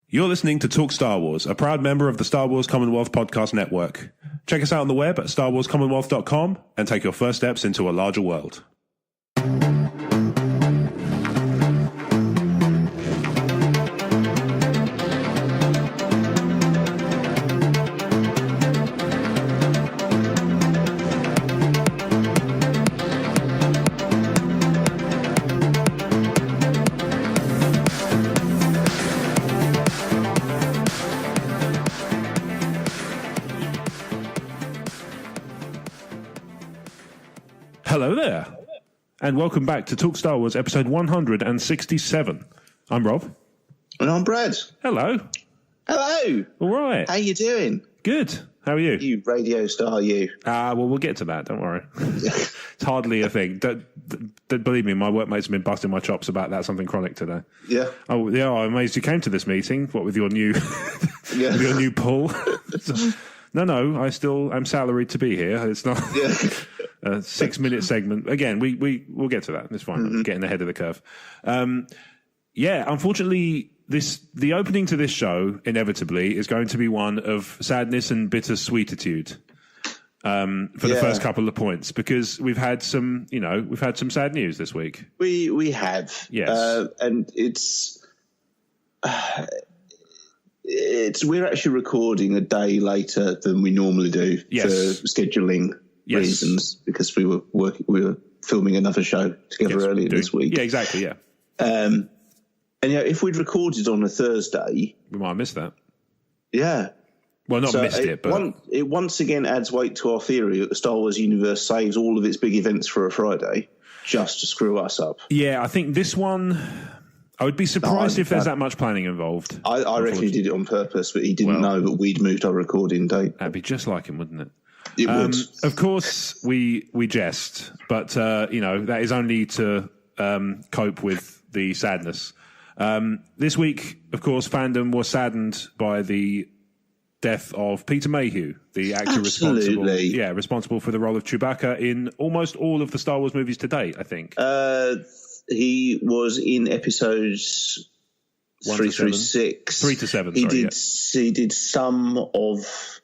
You're listening to Talk Star Wars, a proud member of the Star Wars Commonwealth Podcast Network. Check us out on the web at starwarscommonwealth.com and take your first steps into a larger world. Hello there, and welcome back to Talk Star Wars, episode 167. I'm Rob. And I'm Brad. Hello. Hello. All right. How you doing? Good. How are you? You radio star, you. Well, we'll get to that. Don't worry. It's hardly a thing. Don't believe me, my workmates have been busting my chops about that, something chronic today. Yeah. Oh, yeah, I'm amazed you came to this meeting. What, with your new, with your new pull? No, I'm salaried to be here. It's not... Yeah. A 6-minute segment. Again, we'll get to that. It's fine. I'm getting ahead of the curve. Unfortunately, the opening to this show inevitably is going to be one of sadness and bittersweetitude for the first couple of points, because we've had some sad news this week. We have. Yes. And we're actually recording a day later than we normally do for scheduling reasons, because we were filming another show together earlier this week. Yeah, exactly. Yeah. And if we'd recorded on a Thursday, we might have missed that. Yeah. Well, not missed it, but it once again adds weight to our theory that the Star Wars universe saves all of its big events for a Friday just to screw us up. Yeah, I think this one, I would be surprised if there's that much planning involved. I reckon he did it on purpose, but he didn't know that we'd moved our recording date. That'd be just like him, wouldn't it? It would. Of course, we jest, but that is only to cope with the sadness. This week, of course, fandom was saddened by the death of Peter Mayhew, the actor responsible for the role of Chewbacca in almost all of the Star Wars movies to date, I think. He was in episodes 3 through 6. 3 to 7, He did some of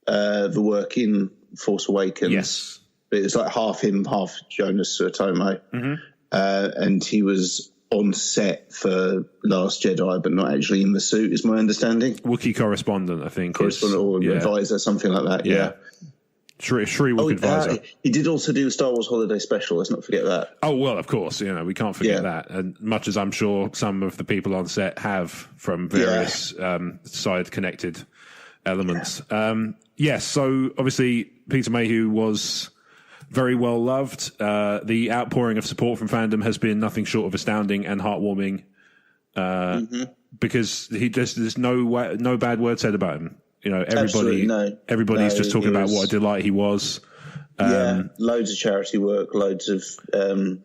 the work in Force Awakens. Yes. But it's like half him, half Jonas Suotome. Mm-hmm. And he was on set for Last Jedi, but not actually in the suit, is my understanding. Wookiee correspondent, I think. Or advisor, something like that, yeah. Shrewook advisor. He did also do the Star Wars Holiday Special, let's not forget that. Oh, well, of course, we can't forget that. And much as I'm sure some of the people on set have from various side-connected elements. Yes, so obviously Peter Mayhew was very well loved. The outpouring of support from fandom has been nothing short of astounding and heartwarming, because there's no bad word said about him. Everybody's just talking about what a delight he was. Loads of charity work, loads of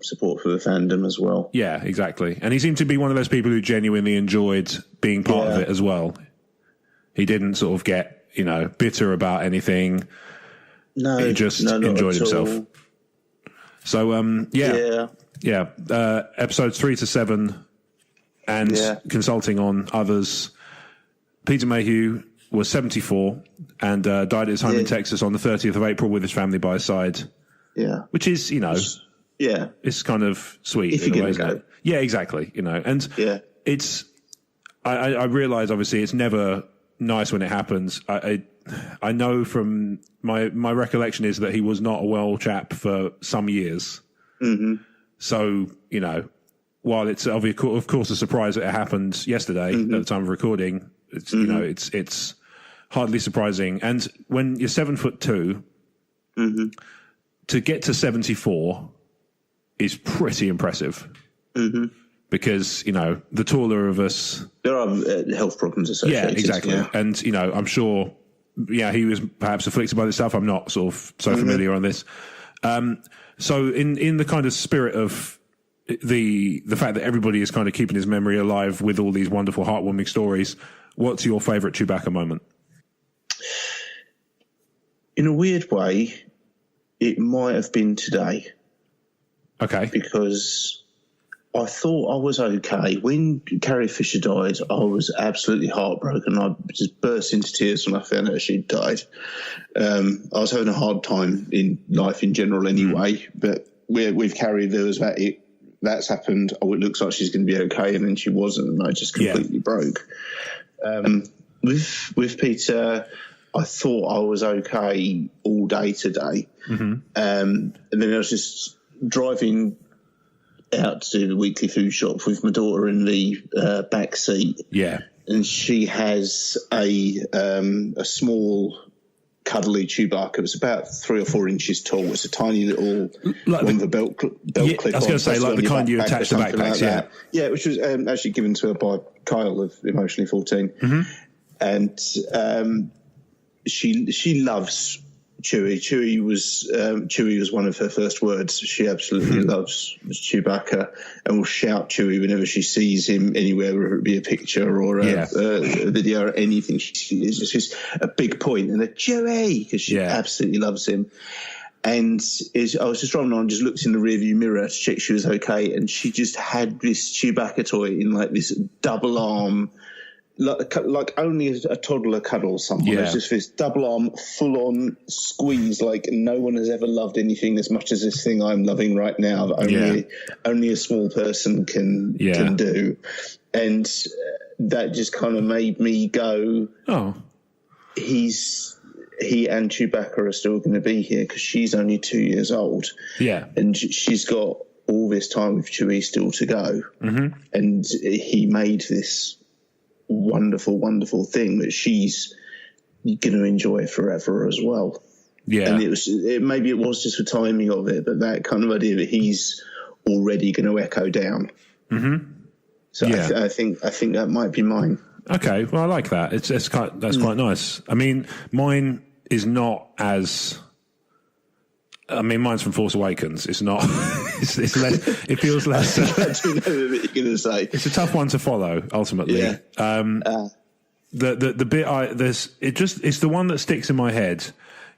support for the fandom as well. Yeah, exactly. And he seemed to be one of those people who genuinely enjoyed being part of it as well. He didn't sort of get bitter about anything. No, he just enjoyed himself. All. So, episodes 3 to 7 and consulting on others. Peter Mayhew was 74 and died at his home in Texas on the 30th of April with his family by his side. Yeah. Which is, it's kind of sweet. If you're going to go. Yeah, exactly. And it's, I realize obviously it's never nice when it happens. I know from my recollection is that he was not a well chap for some years. Mm-hmm. So, while it's of course a surprise that it happened yesterday at the time of recording, it's it's hardly surprising. And when you're 7'2", to get to 74 is pretty impressive. Mm-hmm. Because, the taller of us... There are health problems associated. Yeah, exactly. Yeah. And, I'm sure, he was perhaps afflicted by this stuff. I'm not sort of so familiar on this. So in the kind of spirit of the fact that everybody is kind of keeping his memory alive with all these wonderful, heartwarming stories, what's your favourite Chewbacca moment? In a weird way, it might have been today. Okay. Because... I thought I was okay. When Carrie Fisher died, I was absolutely heartbroken. I just burst into tears when I found out she'd died. I was having a hard time in life in general anyway, but with Carrie, there was that's happened. Oh, it looks like she's going to be okay, and then she wasn't, and I just completely broke. With Peter, I thought I was okay all day today. And then I was just driving out to the weekly food shop with my daughter in the back seat. Yeah. And she has a small cuddly Chewbacca. It was about 3 or 4 inches tall. It's a tiny little one with a belt clip on. I was going to say, like the kind you attach to backpacks, like Yeah, which was actually given to her by Kyle of Emotionally 14. And she loves Chewie. Chewie was one of her first words. She absolutely loves Chewbacca and will shout Chewie whenever she sees him anywhere, whether it be a picture or a video or anything. It's just a big point and a Chewie because she absolutely loves him. And I was just driving on and just looked in the rearview mirror to check she was okay, and she just had this Chewbacca toy in like this double arm. Like only a toddler cuddles someone. Yeah. It's just this double arm, full on squeeze. Like no one has ever loved anything as much as this thing I'm loving right now. That only a small person can do, and that just kind of made me go, "Oh, he and Chewbacca are still going to be here because she's only 2 years old. Yeah, and she's got all this time with Chewie still to go, and he made this wonderful, wonderful thing that she's going to enjoy forever as well." Yeah, and maybe it was just the timing of it, but that kind of idea that he's already going to echo down. So I think that might be mine. Okay, well, I like that. That's quite nice. I mean, mine is not as. I mean, mine's from Force Awakens. It's not. It's less. It feels less. I do know what you're going to say. It's a tough one to follow. Ultimately, the bit it's the one that sticks in my head.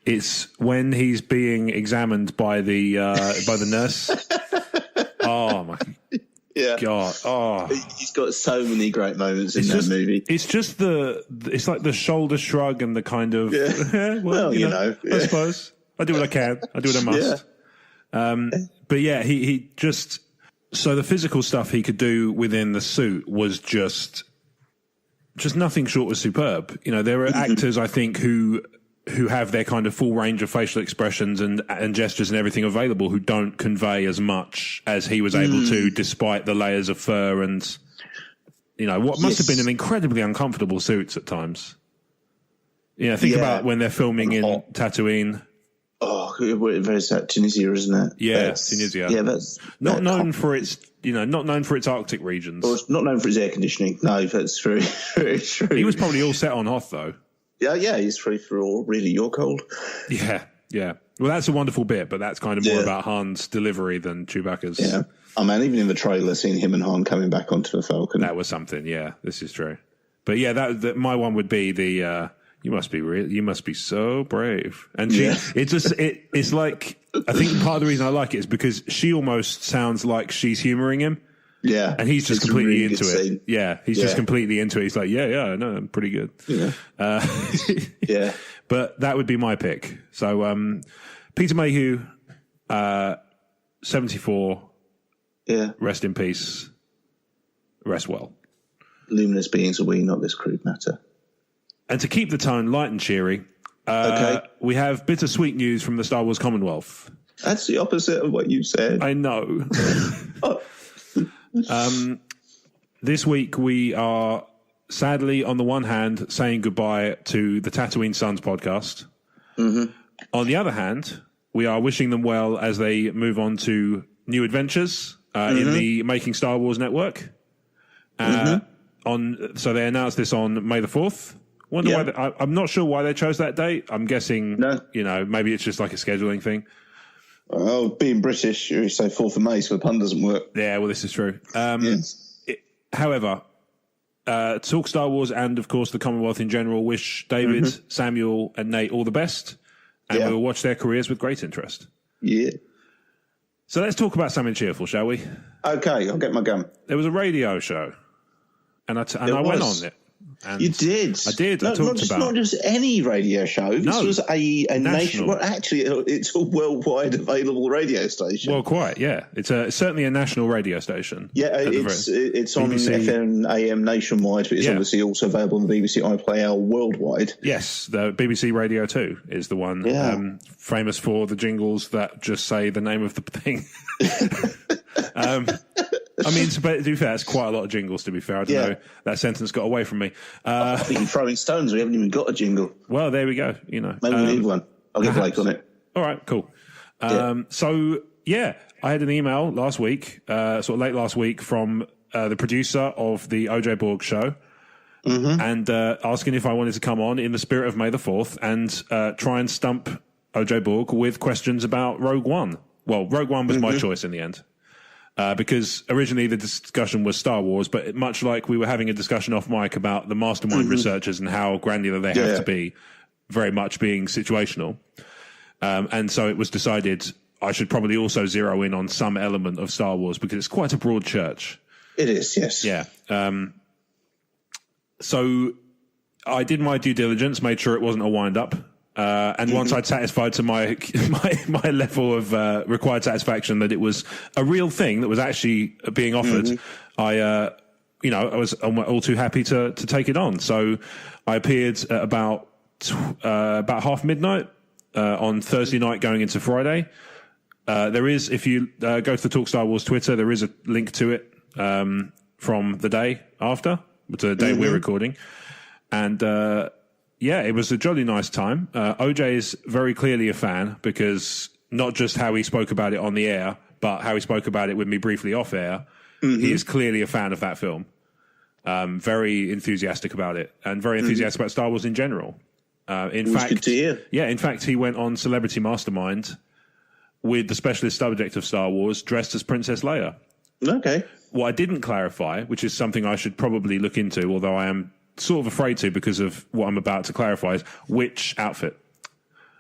It's when he's being examined by the nurse. Oh my. Yeah. God. Oh. He's got so many great moments in that movie. It's just it's like the shoulder shrug and the kind of, well, you know. I suppose. I do what I can. I do what I must. But yeah, he just, so the physical stuff he could do within the suit was just nothing short of superb. You know, there are actors, I think, who have their kind of full range of facial expressions and gestures and everything available who don't convey as much as he was able to, despite the layers of fur and, you know, what must have been an incredibly uncomfortable suits at times. You know, think about when they're filming in Tatooine. Oh, where's that? Tunisia, isn't it? Yeah, Tunisia. Yeah, that's not known for its Arctic regions. Well, it's not known for its air conditioning. No, that's very, very true. He was probably all set on Hoth, though. Yeah, he's free for all. Really, you're cold. Yeah. Well, that's a wonderful bit, but that's kind of more about Han's delivery than Chewbacca's. Yeah. Oh man, even in the trailer, seeing him and Han coming back onto the Falcon, that was something. Yeah, this is true. But yeah, that my one would be the. You must be so brave. And it's like, I think part of the reason I like it is because she almost sounds like she's humoring him. Yeah. And he's just completely really into it. Scene. Yeah. He's just completely into it. He's like, I know, I'm pretty good. Yeah. But that would be my pick. So, Peter Mayhew, 74. Yeah. Rest in peace. Rest well. Luminous beings are we, not this crude matter. And to keep the tone light and cheery, we have bittersweet news from the Star Wars Commonwealth. That's the opposite of what you said. I know. This week we are sadly, on the one hand, saying goodbye to the Tatooine Sons podcast. On the other hand, we are wishing them well as they move on to new adventures in the Making Star Wars network. So they announced this on May the 4th. Why I'm not sure why they chose that date. I'm guessing, maybe it's just like a scheduling thing. Oh, being British, you say 4th of May, so the pun doesn't work. Yeah, well, this is true. However, Talk Star Wars and, of course, the Commonwealth in general wish David, Samuel, and Nate all the best, and we will watch their careers with great interest. Yeah. So let's talk about something cheerful, shall we? Okay, I'll get my gun. There was a radio show, and I went on it. And you did. I did. No, I talked about not just any radio show. This was a national. Well, actually, it's a worldwide available radio station. Well, quite. Yeah, it's certainly a national radio station. Yeah, it's on FM, AM nationwide, but it's obviously also available on the BBC iPlayer worldwide. Yes, the BBC Radio 2 is the one famous for the jingles that just say the name of the thing. I mean, to be fair, it's quite a lot of jingles, to be fair. I don't know. That sentence got away from me. I think you're throwing stones. We haven't even got a jingle. Well, there we go. Maybe we need one. I'll get Blake on it. All right, cool. So, I had an email last week, sort of late last week, from the producer of the OJ Borg show, and asking if I wanted to come on in the spirit of May the 4th and try and stump OJ Borg with questions about Rogue One. Well, Rogue One was my choice in the end. Because originally the discussion was Star Wars, but much like we were having a discussion off mic about the mastermind researchers and how granular they have to be, very much being situational. And so it was decided I should probably also zero in on some element of Star Wars because it's quite a broad church. It is, yes. Yeah. So I did my due diligence, made sure it wasn't a wind-up. And once I'd satisfied to my level of required satisfaction that it was a real thing that was actually being offered, I was all too happy to take it on. So I appeared at about half midnight on Thursday night going into Friday. There is, if you go to the Talk Star Wars Twitter, there is a link to it from the day after, to the day we're recording. And it was a jolly nice time. OJ is very clearly a fan because not just how he spoke about it on the air, but how he spoke about it with me briefly off air. He is clearly a fan of that film. Very enthusiastic about it and very enthusiastic about Star Wars in general. In fact, good to hear. Yeah, in fact, he went on Celebrity Mastermind with the specialist subject of Star Wars dressed as Princess Leia. Okay. What I didn't clarify, which is something I should probably look into, although I am sort of afraid to because of what I'm about to clarify, is which outfit.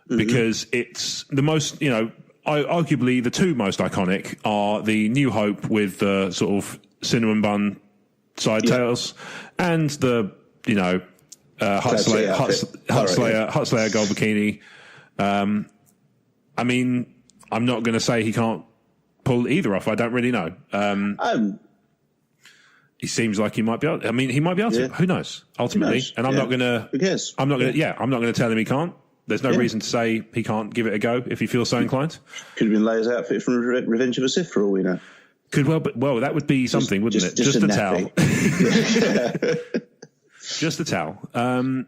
Because it's the most, arguably the two most iconic are the New Hope with the sort of cinnamon bun side tails and the, Hut Slayer gold bikini. I mean, I'm not going to say he can't pull either off. I don't really know. He seems like he might be able. I mean, he might be able to. Who knows? Ultimately, and I'm not going to. Who cares? I'm not going to. Yeah, I'm not going to tell him he can't. There's no reason to say he can't give it a go if he feels so inclined. Could have been Leia's outfit from Revenge of the Sith, for all we know. Could well, that would be something, wouldn't it? Just a towel. Just a towel.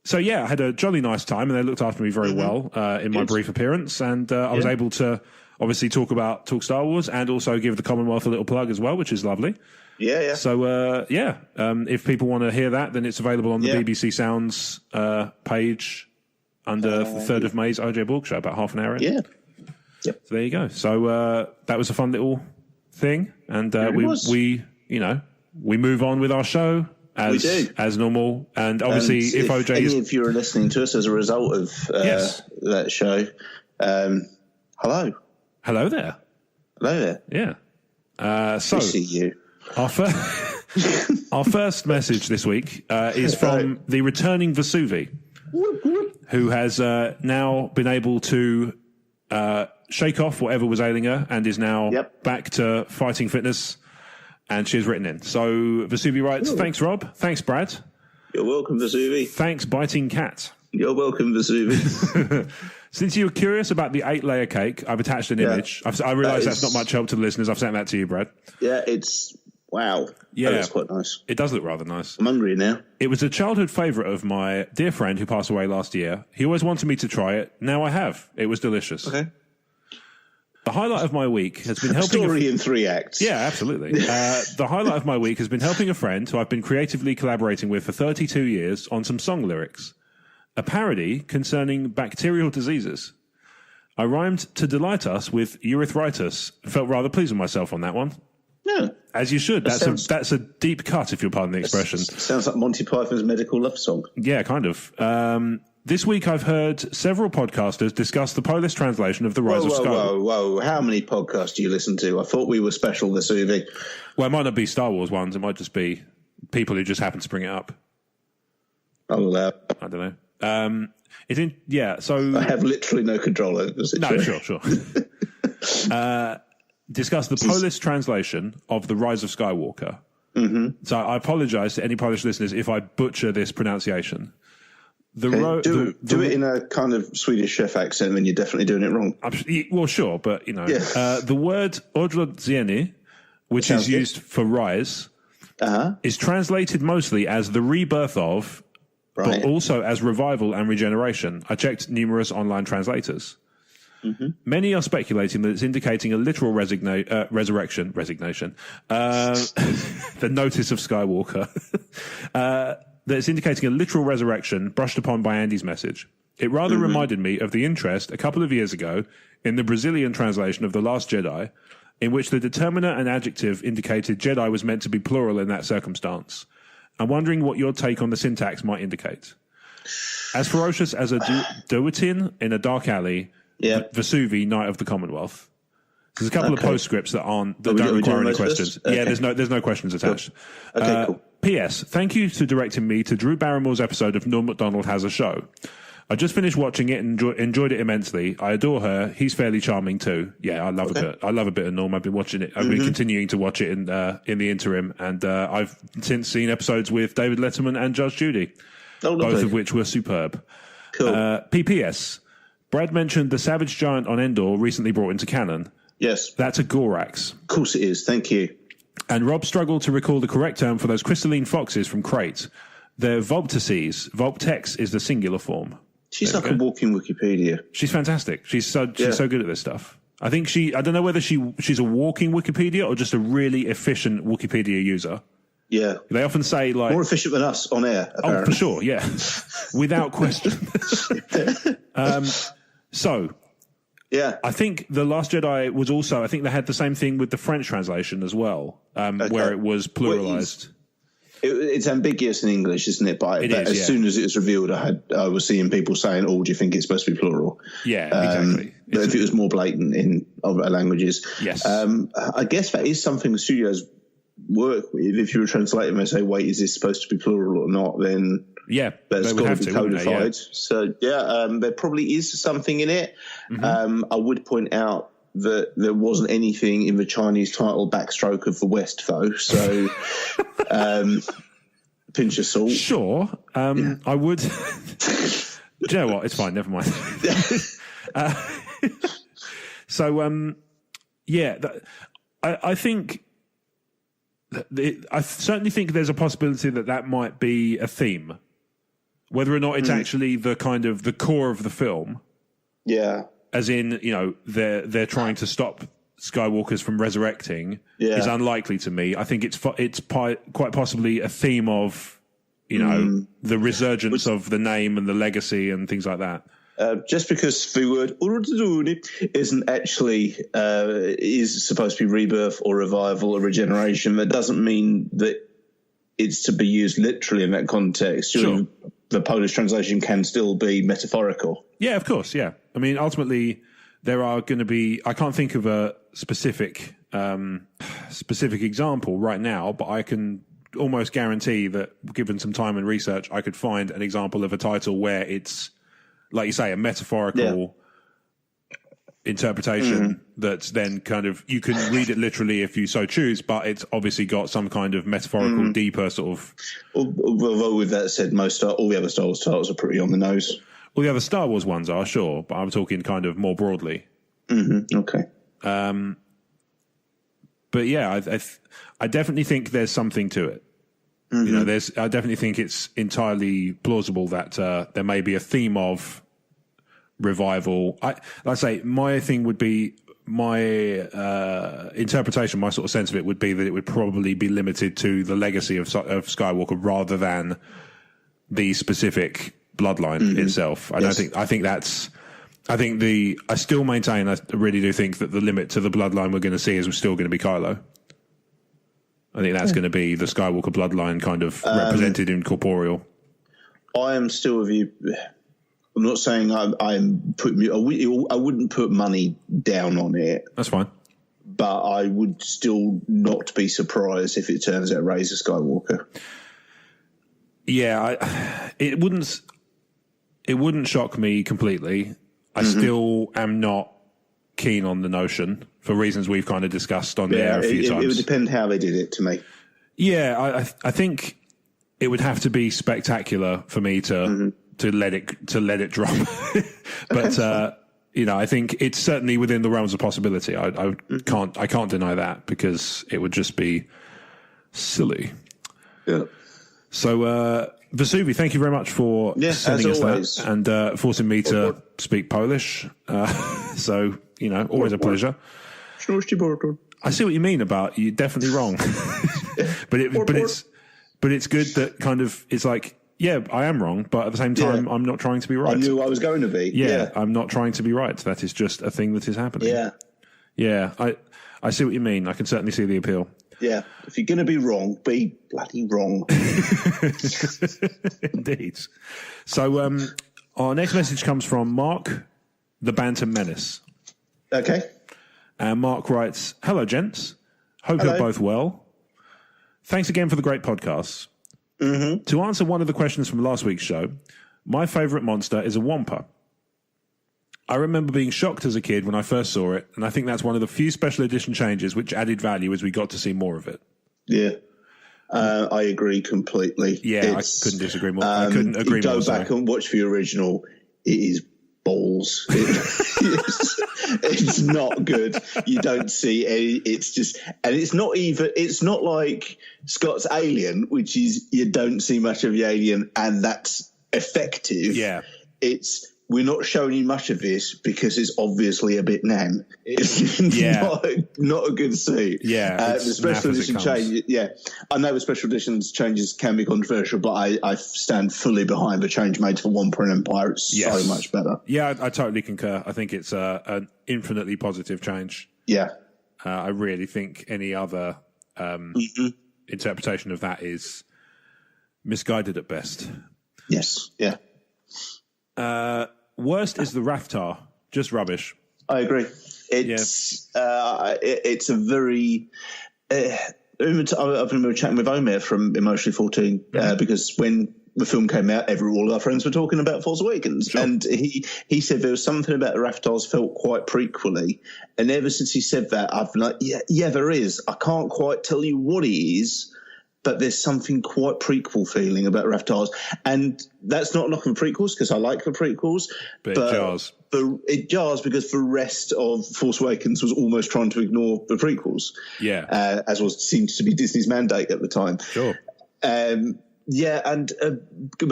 So I had a jolly nice time, and they looked after me very well in my brief appearance, and I was able to obviously talk Star Wars and also give the Commonwealth a little plug as well, which is lovely. Yeah. So, if people want to hear that, then it's available on the BBC Sounds page under the 3rd of May's OJ Borg show, about half an hour in. Yeah. Yep. So there you go. So that was a fun little thing, and we move on with our show as normal. And obviously, if OJ if you're listening to us as a result of that show, hello there. Yeah. So we see you. Our first message this week is from the returning Vesuvi, who has now been able to shake off whatever was ailing her and is now back to fighting fitness, and she has written in. So Vesuvi writes, "Thanks, Rob. Thanks, Brad. You're welcome, Vesuvi. Thanks, Biting Cat. You're welcome, Vesuvi. Since you were curious about the 8-layer cake, I've attached an image. I realise that's not much help to the listeners. I've sent that to you, Brad. Yeah, it's... Wow. Yeah. That's quite nice. It does look rather nice. I'm hungry now. It was a childhood favourite of my dear friend who passed away last year. He always wanted me to try it. Now I have. It was delicious. Okay. The highlight of my week has been helping... Story in 3 acts. Yeah, absolutely. The highlight of my week has been helping a friend who I've been creatively collaborating with for 32 years on some song lyrics. A parody concerning bacterial diseases. I rhymed to delight us with urethritis. Felt rather pleased with myself on that one. Yeah. As you should. That's a deep cut, if you'll pardon the expression. Sounds like Monty Python's medical love song. Yeah, kind of. This week I've heard several podcasters discuss the Polish translation of The Rise of Skywalker. Whoa. How many podcasts do you listen to? I thought we were special this evening. Well, it might not be Star Wars ones. It might just be people who just happen to bring it up. I'll allow. I don't know. So I have literally no control over the situation. No, sure. Discuss the Polish translation of The Rise of Skywalker. Mm-hmm. So I apologise to any Polish listeners if I butcher this pronunciation. Do it in a kind of Swedish chef accent, then you're definitely doing it wrong. Well, sure, but the word odrodzenie, which is used for rise, is translated mostly as the rebirth of, but also as revival and regeneration. I checked numerous online translators. Mm-hmm. Many are speculating that it's indicating a literal resurrection, the notice of Skywalker, that it's indicating a literal resurrection brushed upon by Andy's message. It rather reminded me of the interest a couple of years ago in the Brazilian translation of The Last Jedi, in which the determiner and adjective indicated Jedi was meant to be plural in that circumstance. I'm wondering what your take on the syntax might indicate. As ferocious as a Duatin in a dark alley, Vesuvi, Knight of the Commonwealth. There's a couple of postscripts that don't require any questions. Okay. Yeah, there's no questions attached. Cool. Okay, cool. P.S. Thank you for directing me to Drew Barrymore's episode of Norm Macdonald Has a Show. I just finished watching it and enjoyed it immensely. I adore her. He's fairly charming too. Yeah, I love a bit of Norm. I've been watching it. I've been continuing to watch it in the interim, and I've since seen episodes with David Letterman and Judge Judy, both of which were superb. Cool. P.P.S. Brad mentioned the Savage Giant on Endor recently brought into canon. Yes. That's a Gorax. Of course it is. Thank you. And Rob struggled to recall the correct term for those crystalline foxes from Crate. They're Volptices. Volptex is the singular form. She's like a walking Wikipedia. She's fantastic. She's so good at this stuff. I think I don't know whether she's a walking Wikipedia or just a really efficient Wikipedia user. Yeah. They often say like... More efficient than us on air, apparently. Oh, for sure, yeah. Without question. Yeah. I think The Last Jedi was also... I think they had the same thing with the French translation as well, where it was pluralized. It's ambiguous in English, isn't it? But as soon as it was revealed, I was seeing people saying, "Oh, do you think it's supposed to be plural?" Yeah, exactly. But if it was more blatant in other languages, yes. I guess that is something the studios work with. If you were translating and say, "Wait, is this supposed to be plural or not?" Then that's got to be codified. So there probably is something in it. Mm-hmm. I would point out that there wasn't anything in the Chinese title backstroke of the West, though. So, pinch of salt. Sure. I would. Do you know what? It's fine. Never mind. I think. I certainly think there's a possibility that might be a theme. Whether or not it's actually the kind of the core of the film. Yeah. As in, they're trying to stop Skywalkers from resurrecting is unlikely to me. I think it's quite possibly a theme of, the resurgence of the name and the legacy and things like that. Just because the word isn't actually is supposed to be rebirth or revival or regeneration, that doesn't mean that it's to be used literally in that context. Sure. The Polish translation can still be metaphorical. Yeah, of course, yeah. I mean, ultimately, there are going to be... I can't think of a specific example right now, but I can almost guarantee that, given some time and research, I could find an example of a title where it's, like you say, a metaphorical interpretation that's then kind of... You can read it literally if you so choose, but it's obviously got some kind of metaphorical, deeper sort of... Although with that said, all the other Star Wars titles are pretty on the nose. Well, the other Star Wars ones are, sure, but I'm talking kind of more broadly. Mm-hmm. Okay. But yeah, I definitely think there's something to it. Mm-hmm. I definitely think it's entirely plausible that there may be a theme of revival. Like I say, my thing would be, my interpretation, my sort of sense of it would be that it would probably be limited to the legacy of Skywalker rather than the specific bloodline itself. I still maintain, I really do think that the limit to the bloodline we're going to see is still going to be Kylo. I think that's going to be the Skywalker bloodline kind of represented in corporeal. I am still with you. I'm not saying I'm putting. I wouldn't put money down on it. That's fine. But I would still not be surprised if it turns out Rey's a Skywalker. Yeah, it wouldn't shock me completely. I still am not keen on the notion for reasons we've kind of discussed on there a few times. It would depend how they did it to me. Yeah, I think it would have to be spectacular for me to let it drop. But I think it's certainly within the realms of possibility. I can't deny that because it would just be silly. Yeah. So Vesuvi, thank you very much for sending us that and forcing me to speak Polish. So always a pleasure. I see what you mean about you're definitely wrong, but it's good that kind of it's like, yeah, I am wrong, but at the same time, I'm not trying to be right. I knew I was going to be. Yeah, I'm not trying to be right. That is just a thing that is happening. Yeah. I see what you mean. I can certainly see the appeal. Yeah, if you're going to be wrong, be bloody wrong. Indeed. So our next message comes from Mark, the Bantam Menace. Okay. And Mark writes, "Hello, gents. Hope you're both well. Thanks again for the great podcasts. To answer one of the questions from last week's show, my favourite monster is a Wampa. I remember being shocked as a kid when I first saw it, and I think that's one of the few special edition changes which added value as we got to see more of it." Yeah. I agree completely. Yeah, I couldn't disagree more. I couldn't agree more. Go back and watch the original. It is balls. It's not good. You don't see any. It's just, and it's not even. It's not like Scott's Alien, which is you don't see much of the alien, and that's effective. Yeah, it's. We're not showing you much of this because it's obviously a bit nan. It's not a good suit. Yeah, the special edition change. Yeah, I know the special editions changes can be controversial, but I stand fully behind the change made for Wampa and Empire. It's so much better. Yeah, I totally concur. I think it's an infinitely positive change. Yeah, I really think any other interpretation of that is misguided at best. Yes. Yeah. Worst is the Raftar. Just rubbish. I agree. It's it's a very. I remember chatting with Omer from Emotionally 14 because when the film came out, all our friends were talking about Force Awakens, and he said there was something about the Raftars felt quite prequely, and ever since he said that, I've been like, yeah, there is. I can't quite tell you what it is. But there's something quite prequel feeling about Raftars. And that's not knocking prequels because I like the prequels. But it jars. It jars because the rest of Force Awakens was almost trying to ignore the prequels. Yeah. As seemed to be Disney's mandate at the time. Sure. But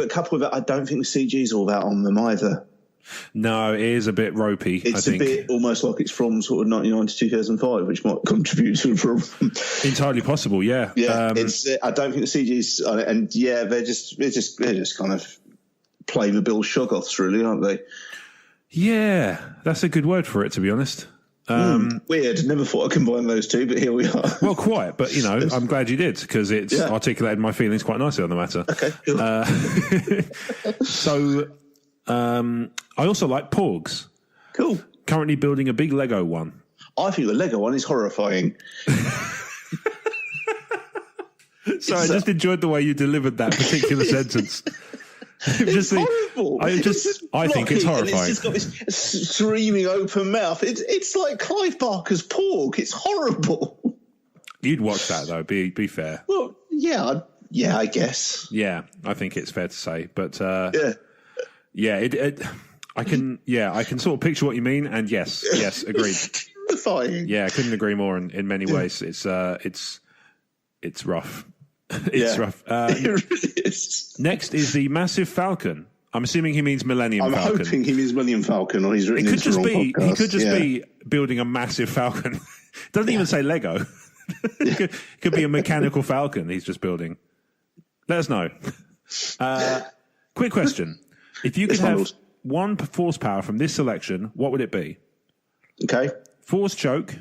coupled with that, I don't think the CG is all that on them either. No, it is a bit ropey. It's a bit almost like it's from sort of 1999 to 2005, which might contribute to the problem. Entirely possible, yeah. Yeah, I don't think the CG's on it, and they're just kind of play the Bill Shoggoths, really, aren't they? Yeah, that's a good word for it, to be honest. Weird. Never thought I'd combine those two, but here we are. Well, quite, but I'm glad you did because it's articulated my feelings quite nicely on the matter. Okay, cool. So. I also like Porgs. Cool. Currently building a big Lego one. I think the Lego one is horrifying. Sorry, I just enjoyed the way you delivered that particular sentence. It's horrible. I think it's horrifying. It's just got this streaming open mouth. It's like Clive Barker's Porg. It's horrible. You'd watch that though. Be fair. Well, yeah, I guess. Yeah, I think it's fair to say, but yeah, I can sort of picture what you mean, and yes, agreed. It's terrifying. Yeah, I couldn't agree more in many ways. It's rough. It's rough. It really is. Next is the Massive Falcon. I'm assuming he means Millennium Falcon. I'm hoping he means Millennium Falcon, or he's written into the wrong podcast. He could just be building a massive Falcon. Doesn't even say Lego. It could be a mechanical Falcon he's just building. Let us know. Quick question. If you could have one force power from this selection, what would it be? Okay. Force choke.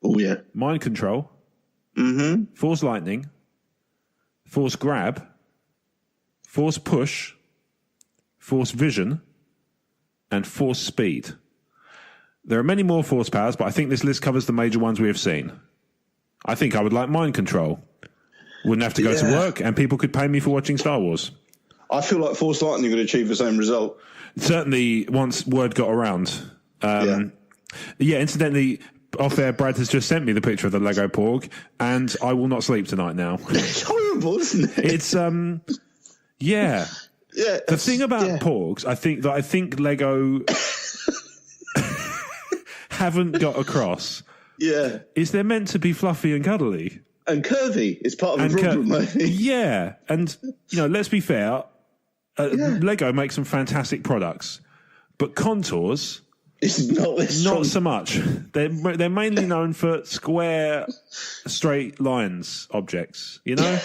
Oh, yeah. Mind control. Mm-hmm. Force lightning. Force grab. Force push. Force vision. and force speed. There are many more force powers, but I think this list covers the major ones we have seen. I think I would like mind control. Wouldn't have to go to work, and people could pay me for watching Star Wars. I feel like Force Lightning would achieve the same result. Certainly, once word got around. Incidentally, off air, Brad has just sent me the picture of the Lego Porg, and I will not sleep tonight now. It's horrible, isn't it? It's, yeah. The thing about Porgs, I think Lego haven't got across. Yeah. Is they're meant to be fluffy and cuddly. And curvy. It's part of the problem, I think. Yeah. And, let's be fair. Lego makes some fantastic products. But Contours, not so much. They're mainly known for square, straight lines objects, Yeah.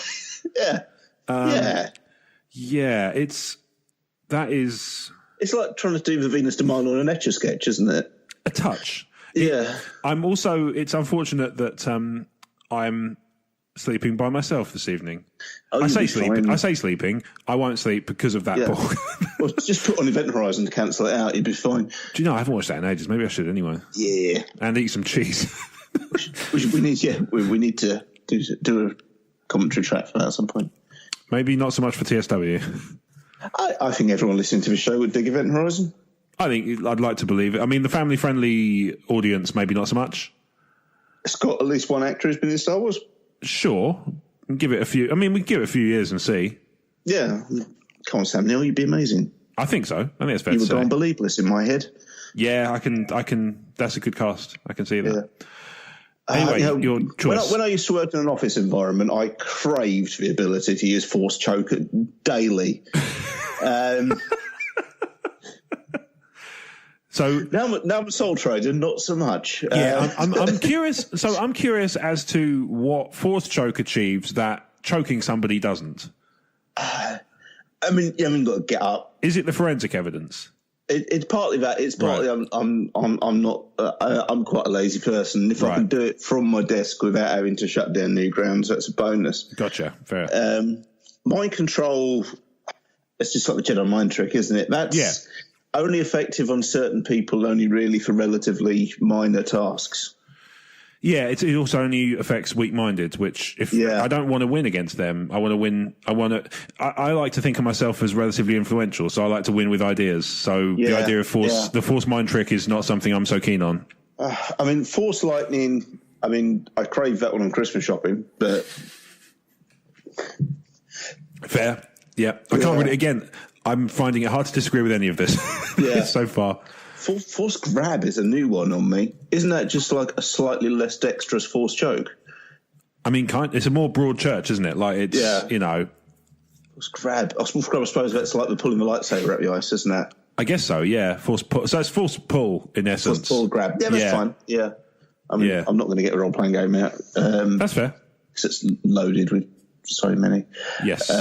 It's like trying to do the Venus de Milo on an Etch-a-Sketch, isn't it? A touch. Yeah. It's unfortunate that I'm sleeping by myself this evening. I say sleeping. I won't sleep because of that book. Well, just put on Event Horizon to cancel it out. You'd be fine. Do you know, I haven't watched that in ages. Maybe I should anyway. Yeah. And eat some cheese. we need to do a commentary track for that at some point. Maybe not so much for TSW. I think everyone listening to the show would dig Event Horizon. I'd like to believe it. I mean, the family-friendly audience, maybe not so much. It's got at least one actor who's been in Star Wars. Sure. Give it a few. I mean, we can give it a few years and see. Yeah. Come on, Sam Neill, you'd be amazing. I think so. I think it's fair to say. You would go on Beliebeless in my head. Yeah, I can. That's a good cast. I can see that. Yeah. Anyway, your choice. When I used to work in an office environment, I craved the ability to use Force Choke daily. So now I'm Soul Trader, not so much. Yeah, I'm curious. So I'm curious as to what Force Choke achieves that choking somebody doesn't. I mean, you haven't got to get up. Is it the forensic evidence? It's partly that. It's partly I'm not. I'm quite a lazy person. If I can do it from my desk without having to shut down Newgrounds, that's a bonus. Gotcha. Fair. Mind control. It's just like the Jedi mind trick, isn't it? That's only effective on certain people, only really for relatively minor tasks. Yeah, it also only affects weak-minded, which I don't want to win against them. I want to win. I like to think of myself as relatively influential, so I like to win with ideas. So the idea of the Force mind trick is not something I'm so keen on. I mean, Force Lightning, I crave that one on Christmas shopping, but... Fair. Yeah. I can't really, again, I'm finding it hard to disagree with any of this so far. Force grab is a new one on me. Isn't that just like a slightly less dexterous force choke? I mean, it's a more broad church, isn't it? Like it's, Force grab. I suppose that's like the pulling the lightsaber up your ice, isn't it? I guess so, yeah. Force pull. So it's force pull in essence. Force pull grab. Yeah, that's fine. Yeah. I'm not going to get a role-playing game out. That's fair. Because it's loaded with so many. Yes.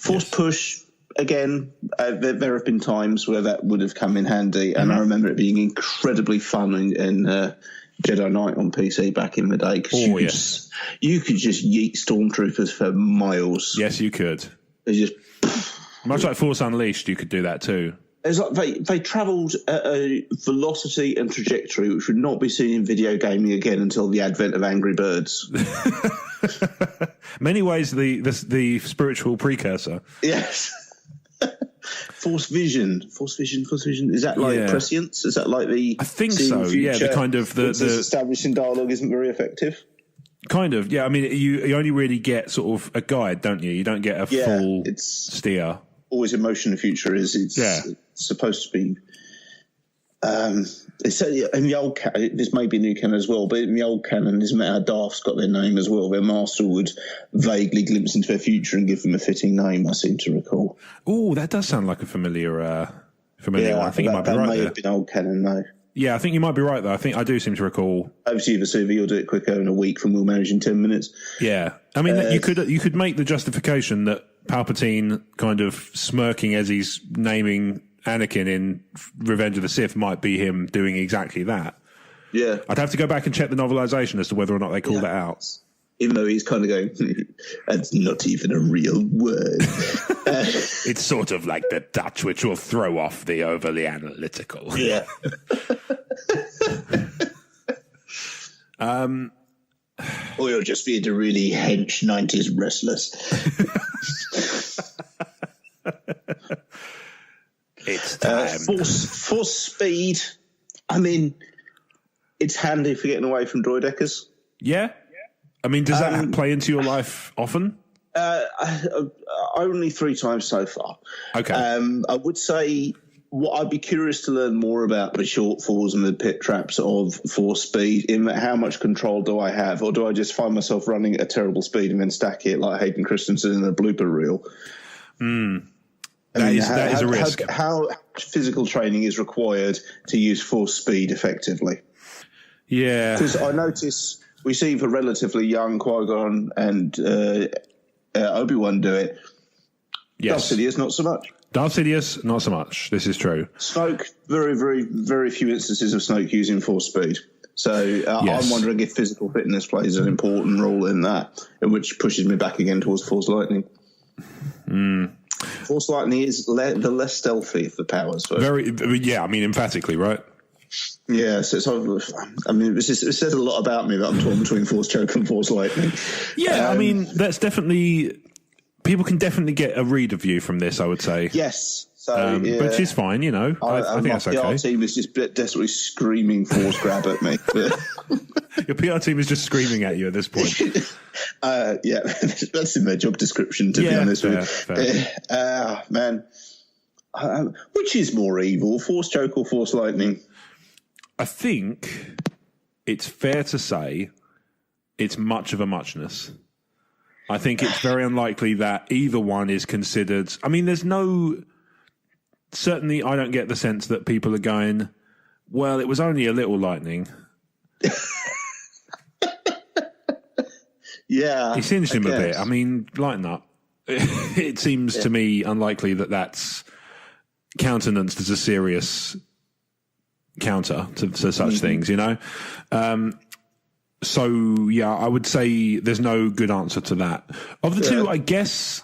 Force push, again, there have been times where that would have come in handy, and I remember it being incredibly fun in Jedi Knight on PC back in the day. Because you could just yeet stormtroopers for miles. Yes, you could. They just... Much like Force Unleashed, you could do that too. It's like they travelled at a velocity and trajectory which would not be seen in video gaming again until the advent of Angry Birds. Many ways, the spiritual precursor. Yes. Force vision. Is that like prescience? Is that like the? I think so. Yeah, the kind of the establishing dialogue isn't very effective. Kind of. Yeah, I mean, you only really get sort of a guide, don't you? You don't get a full steer. Always in motion. The future is it's supposed to be. It's in the old canon. This may be new canon as well, but in the old canon, isn't that how Darth's got their name as well? Their master would vaguely glimpse into their future and give them a fitting name. I seem to recall. Oh, that does sound like a familiar one. I think you might be right. That may have been old canon, though. Yeah, I think you might be right, though. I do seem to recall. Obviously, Vasuvi, you'll do it quicker in a week from we'll manage in 10 minutes. Yeah. I mean, you could make the justification that Palpatine kind of smirking as he's naming Anakin in Revenge of the Sith might be him doing exactly that. Yeah. I'd have to go back and check the novelization as to whether or not they called it out. even though he's kind of going, that's not even a real word. It's sort of like the Dutch, which will throw off the overly analytical. Yeah. Or you'll just be into really hench 90s wrestlers. It's time. Force speed. I mean, it's handy for getting away from droideckers. Yeah. I mean, does that play into your life often? Only 3 times so far. Okay. I would say what I'd be curious to learn more about the shortfalls and the pit traps of force speed, in that how much control do I have, or do I just find myself running at a terrible speed and then stack it like Hayden Christensen in a blooper reel? That is a risk. How physical training is required to use force speed effectively? Yeah. Because I notice we see the relatively young Qui-Gon and Obi-Wan do it. Yes. Darth Sidious, not so much. Darth Sidious, not so much. This is true. Snoke, very, very, very few instances of Snoke using force speed. So yes. I'm wondering if physical fitness plays an important role in that, which pushes me back again towards Force Lightning. Force Lightning is the less stealthy of the powers. So. I mean, emphatically, right? Yeah, so it says a lot about me that I'm torn between Force Choke and Force Lightning. Yeah, I mean, that's definitely... People can definitely get a read of you from this, I would say. Yes. So, which is fine, you know. I think that's okay. My PR team is just desperately screaming Force grab at me. Your PR team is just screaming at you at this point. Yeah, that's in their job description, to be honest with you. Man. Which is more evil, Force Choke or Force Lightning? I think it's fair to say it's much of a muchness. I think it's very unlikely that either one is considered. I mean, certainly I don't get the sense that people are going, well, it was only a little lightning. Yeah. He singed him a bit. I mean, lighten up. It seems to me unlikely that that's countenanced as a serious counter to such things, you know? So, yeah, I would say there's no good answer to that. Of the two, I guess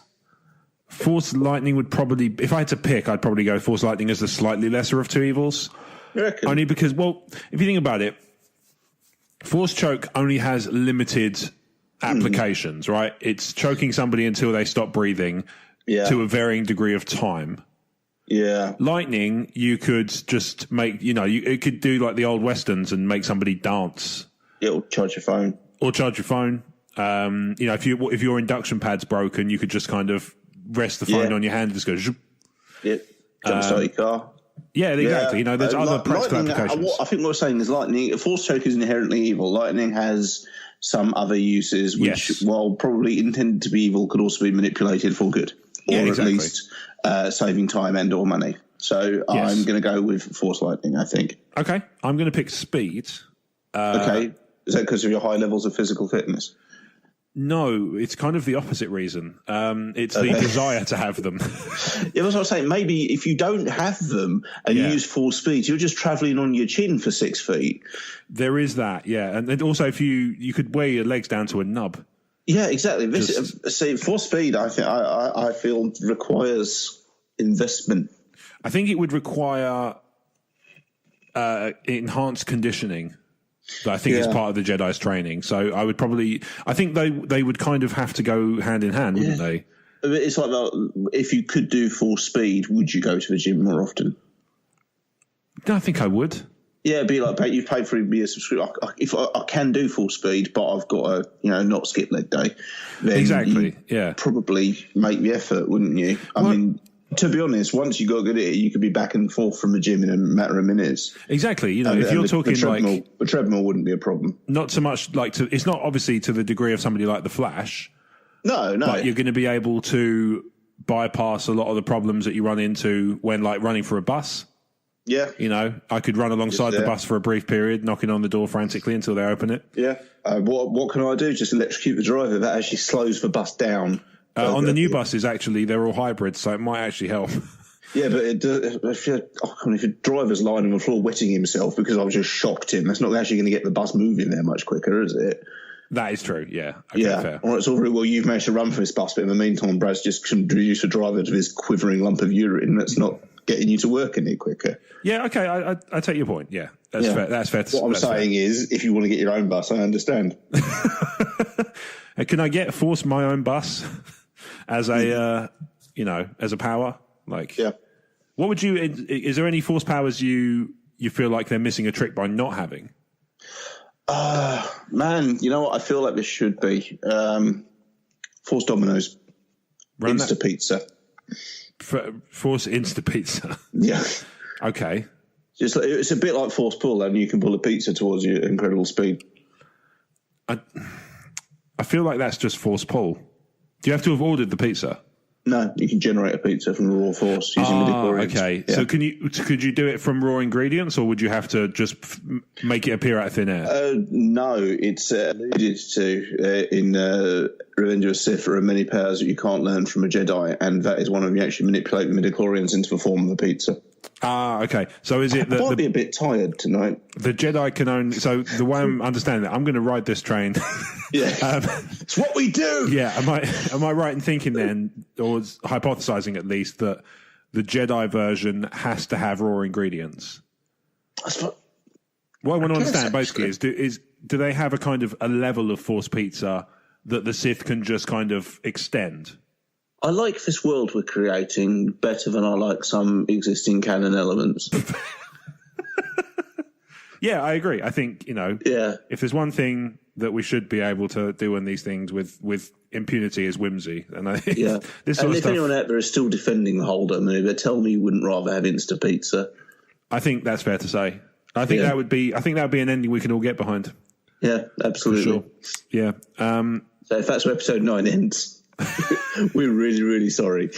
Force Lightning would probably, if I had to pick, I'd probably go Force Lightning as the slightly lesser of two evils. Only because, well, if you think about it, Force Choke only has limited applications, right? It's choking somebody until they stop breathing to a varying degree of time. Yeah. Lightning, you could just make, it could do like the old Westerns and make somebody dance. Or charge your phone. If your induction pad's broken, you could just kind of rest the phone on your hand and just go. Zhoop. Yep. Jumpstart your car. Yeah, exactly. Yeah. There's other practical applications. I think what we're saying is lightning. Force Choke is inherently evil. Lightning has some other uses, which, while probably intended to be evil, could also be manipulated for good, or at least saving time and or money. So I'm going to go with Force Lightning, I think. Okay, I'm going to pick speed. Okay. Is that because of your high levels of physical fitness? No, it's kind of the opposite reason. It's the desire to have them. Yeah, that's what I'm saying. Maybe if you don't have them and you use full speed, you're just travelling on your chin for 6 feet. There is that, yeah. And then also, if you could wear your legs down to a nub. Yeah, exactly. See, force speed, I feel requires investment. I think it would require enhanced conditioning. That I think is part of the Jedi's training. So I think they would kind of have to go hand in hand, wouldn't they? It's like if you could do full speed, would you go to the gym more often? I think I would. Yeah, it'd be like you've paid for a subscription. If I can do full speed, but I've got a not skip leg day, then probably make the effort, wouldn't you? I mean, to be honest, once you got good at it, you could be back and forth from the gym in a matter of minutes. Exactly. If you're talking the treadmill wouldn't be a problem. Not so much it's not obviously to the degree of somebody like the Flash. No. But you're going to be able to bypass a lot of the problems that you run into when running for a bus. Yeah. I could run alongside the bus for a brief period, knocking on the door frantically until they open it. Yeah. What can I do? Just electrocute the driver. That actually slows the bus down. On the new buses, actually, they're all hybrids, so it might actually help. Yeah, but if your driver's lying on the floor wetting himself because I've just shocked him, that's not actually going to get the bus moving there much quicker, is it? That is true, yeah. Okay, yeah. fair. Or it's all very well, you've managed to run for this bus, but in the meantime, Brad's just introduced a driver to this quivering lump of urine that's not getting you to work any quicker. Yeah, okay, I take your point, yeah. That's fair. That's fair. What I'm saying is, if you want to get your own bus, I understand. Can I force my own bus as a, as a power? Like, yeah. What would you, is there any force powers you feel like they're missing a trick by not having? Man, you know what? I feel like this should be Force Dominoes, Insta Pizza. Force Insta Pizza. Yeah. Okay. It's a bit like Force Pull, and you can pull a pizza towards you at incredible speed. I feel like that's just Force Pull. Do you have to have ordered the pizza? No, you can generate a pizza from raw force using midichlorians. Okay. Yeah. So could you do it from raw ingredients, or would you have to just make it appear out of thin air? No, it's alluded to in Revenge of the Sith. There are many powers that you can't learn from a Jedi, and that is one of them. You actually manipulate the midichlorians into the form of a pizza. Okay. So is it that I might be a bit tired tonight? The Jedi can only. So the way I'm understanding that, I'm going to ride this train. Yeah, it's what we do. Yeah. Am I right in thinking then, or hypothesizing at least, that the Jedi version has to have raw ingredients? What I want to understand basically is do they have a kind of a level of Force pizza that the Sith can just kind of extend? I like this world we're creating better than I like some existing canon elements. Yeah, I agree. I think, if there's one thing that we should be able to do on these things with impunity is whimsy. And I think this sort of if stuff, anyone out there is still defending the Holder move, tell me you wouldn't rather have Insta Pizza. I think that's fair to say. I think that would be an ending we can all get behind. Yeah, absolutely. For sure. Yeah. So if that's where episode 9 ends, we're really, really sorry.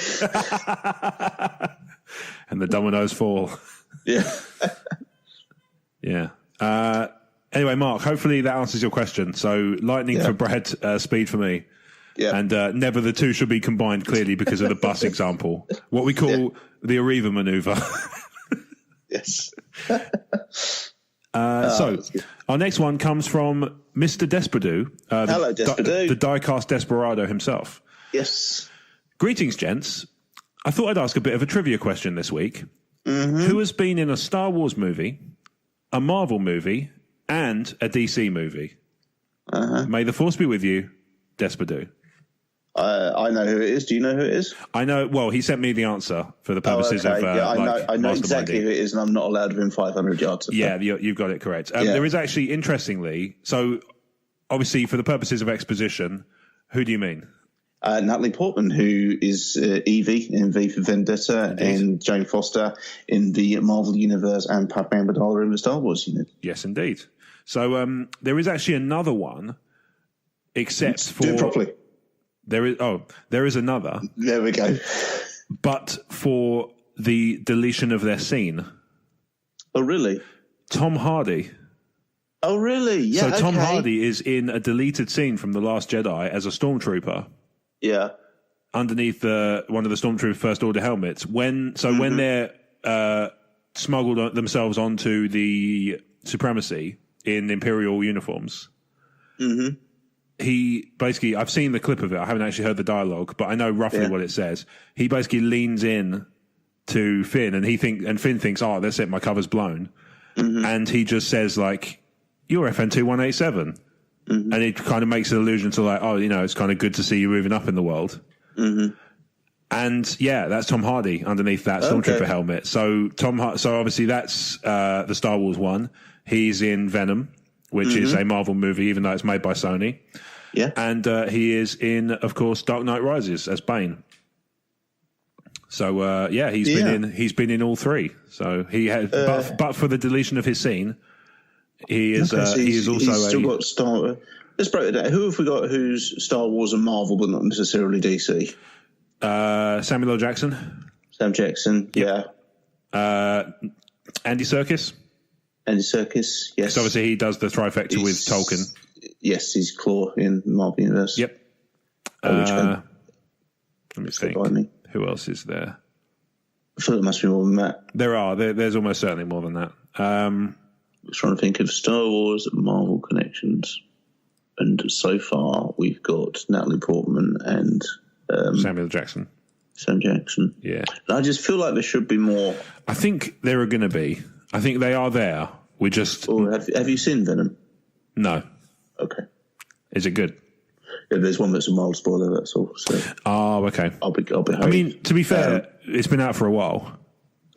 And the dominoes fall. Yeah. Yeah. Anyway, Mark, hopefully that answers your question. So lightning for Brad, speed for me. Yeah. And never the two should be combined, clearly, because of the bus example. What we call the Arriva maneuver. Yes. So our next one comes from Mr. Desperado. Hello, Desperado. The die-cast desperado himself. Yes. Greetings, gents. I thought I'd ask a bit of a trivia question this week. Mm-hmm. Who has been in a Star Wars movie, a Marvel movie, and a DC movie? Uh-huh. May the Force be with you, Desperado. I know who it is. Do you know who it is? I know. Well, he sent me the answer for the purposes of. I know exactly who it is, and I'm not allowed within 500 yards of that. Yeah, you've got it correct. There is actually, interestingly, so obviously for the purposes of exposition, who do you mean? Natalie Portman, who is Evie in V for Vendetta, indeed. And Jane Foster in the Marvel Universe, and Padme Amidala in the Star Wars unit. Yes, indeed. So there is actually another one, except for... Do it properly. There is another. There we go. But for the deletion of their scene. Oh, really? Tom Hardy. Oh, really? Yeah. So Tom Hardy is in a deleted scene from The Last Jedi as a stormtrooper. Yeah. Underneath one of the Stormtrooper First Order helmets. When they're smuggled themselves onto the Supremacy in Imperial uniforms, he basically, I've seen the clip of it. I haven't actually heard the dialogue, but I know roughly what it says. He basically leans in to Finn, and Finn thinks, "Oh, that's it, my cover's blown," and he just says like, "You're FN-2187." And it kind of makes an allusion to like, oh, it's kind of good to see you moving up in the world. And that's Tom Hardy underneath that Stormtrooper helmet. So so obviously that's the Star Wars one. He's in Venom, which is a Marvel movie, even though it's made by Sony. Yeah, and he is in, of course, Dark Knight Rises as Bane. So he's been in all three. So he had, but for the deletion of his scene. He is also he's still got Star. Let's break it down. Who have we got who's Star Wars and Marvel, but not necessarily DC? Samuel L. Jackson. Sam Jackson, yeah. Andy Serkis. Andy Serkis, yes. So obviously he does the trifecta with Tolkien. Yes, he's Claw in the Marvel Universe. Yep. Let me think. Who else is there? I thought there must be more than that. There's almost certainly more than that. I was trying to think of Star Wars and Marvel connections. and so far we've got Natalie Portman and Samuel Jackson. Sam Jackson. Yeah. And I just feel like there should be more. I think there are going to be. I think they are there. We just... Or have you seen Venom? No. Okay. Is it good? Yeah, there's one that's a mild spoiler, that's all. So oh, okay. I'll be I mean, to be fair, it's been out for a while.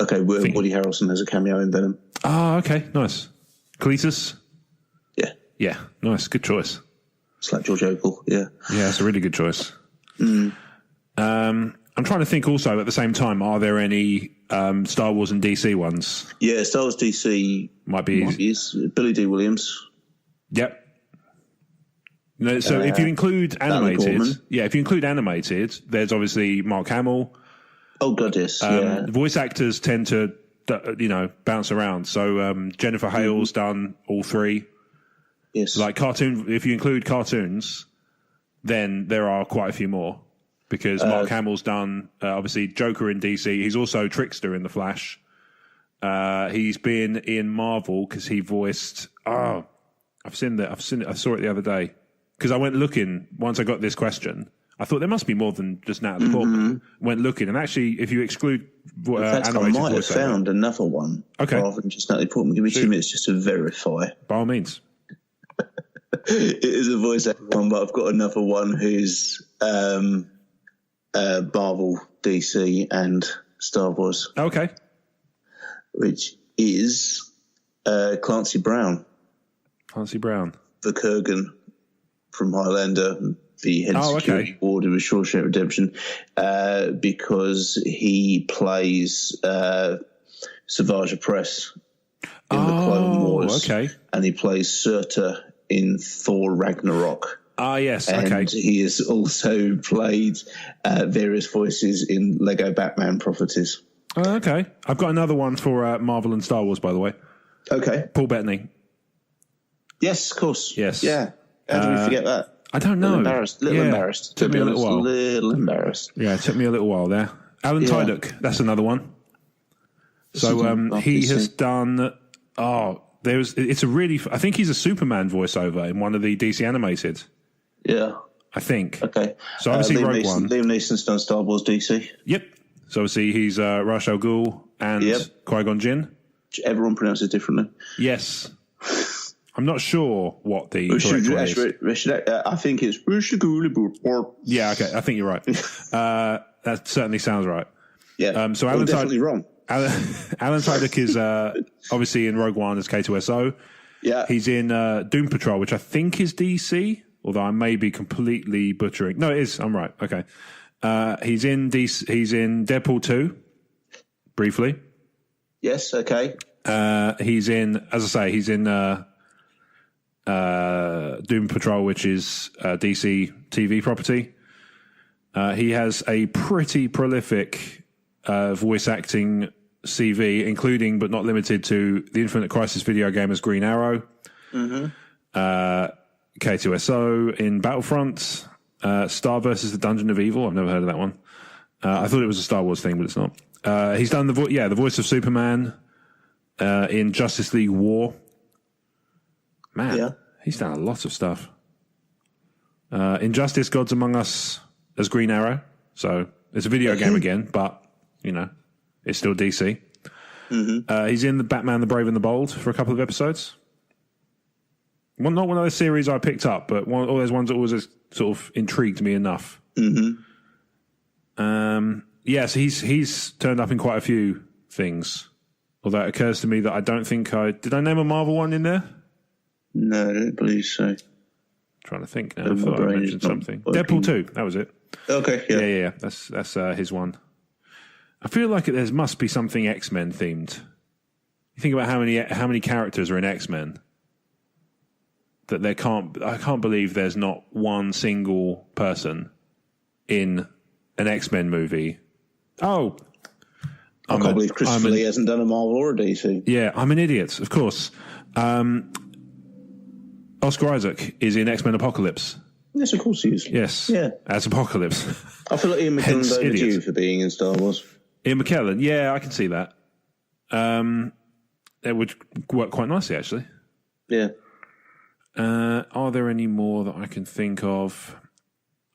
Okay, Woody Harrelson has a cameo in Venom. Oh, okay. Nice. Cletus? Yeah. Yeah, nice. Good choice. It's like George Ogle, yeah. Yeah, it's a really good choice. I'm trying to think also at the same time, are there any Star Wars and DC ones? Yeah, Star Wars DC might be Billy D. Williams. Yep. No, so if you include animated, there's obviously Mark Hamill. Oh, God, yes. Yeah. Voice actors tend to, bounce around. So Jennifer Hale's done all three. Yes. Like if you include cartoons, then there are quite a few more. Because Mark Hamill's done, obviously, Joker in DC. He's also Trickster in The Flash. He's been in Marvel because he voiced... I saw it the other day. Because I went looking, once I got this question, I thought there must be more than just Natalie Portman. Went looking, and actually, if you exclude animated I might have found another one rather than just Natalie Portman. Give me 2 minutes just to verify. By all means. It is a voice actor one, but I've got another one who's Marvel, DC, and Star Wars. Okay. Which is Clancy Brown. Clancy Brown. The Kurgan from Highlander, the head security warden with Shawshank Redemption, because he plays Savage Opress in the Clone Wars. Okay. And he plays Surtur in Thor Ragnarok. Ah, yes, and he has also played various voices in Lego Batman properties. Oh, okay. I've got another one for Marvel and Star Wars, by the way. Okay. Paul Bettany. Yes, of course. Yes. Yeah. How did we forget that? I don't know. Little embarrassed. Took me a little while. Little embarrassed. Yeah, it took me a little while there. Alan Tudyk, that's another one. So he has done... it's a really... I think he's a Superman voiceover in one of the DC animated. Yeah. I think. Okay. So obviously Rogue One. Liam Neeson's done Star Wars DC. Yep. So obviously he's Ra's al Ghul and Qui-Gon Jinn. Everyone pronounces it differently. Yes. I'm not sure what the correct one is. I think it's... Yeah, okay. I think you're right. That certainly sounds right. Yeah. So Alan definitely wrong. Alan Tudyk is obviously in Rogue One as K2SO. Yeah. He's in Doom Patrol, which I think is DC, although I may be completely butchering. No, it is. I'm right. Okay. He's in He's in Deadpool 2, briefly. Yes, okay. He's in, as I say, he's in Doom Patrol, which is DC TV property. He has a pretty prolific voice acting CV, including but not limited to the Infinite Crisis video game as Green Arrow, K2SO in Battlefront, Star vs. the Dungeon of Evil. I've never heard of that one. I thought it was a Star Wars thing, but it's not. He's done the voice of Superman in Justice League War. Man, he's done a lot of stuff. Injustice: Gods Among Us as Green Arrow. So it's a video game again, but it's still DC. He's in the Batman: The Brave and the Bold for a couple of episodes. Not one of those series I picked up, but one of those ones that always sort of intrigued me enough. So he's turned up in quite a few things. Although it occurs to me that I don't think did I name a Marvel one in there? No, I don't believe so. Trying to think now. I thought I mentioned something. Deadpool 2, that was it. Okay, yeah. That's his one. I feel like there must be something X-Men themed. You think about how many characters are in X-Men. That I can't believe there's not one single person in an X-Men movie. Oh, I can't believe Christopher Lee hasn't done a Marvel or a DC. Yeah, I'm an idiot, of course. Oscar Isaac is in X-Men Apocalypse. Yes, of course he is. Yes. Yeah. As Apocalypse. I feel like Ian McKellen's overdue for being in Star Wars. Ian McKellen, yeah, I can see that. It would work quite nicely, actually. Yeah. Are there any more that I can think of?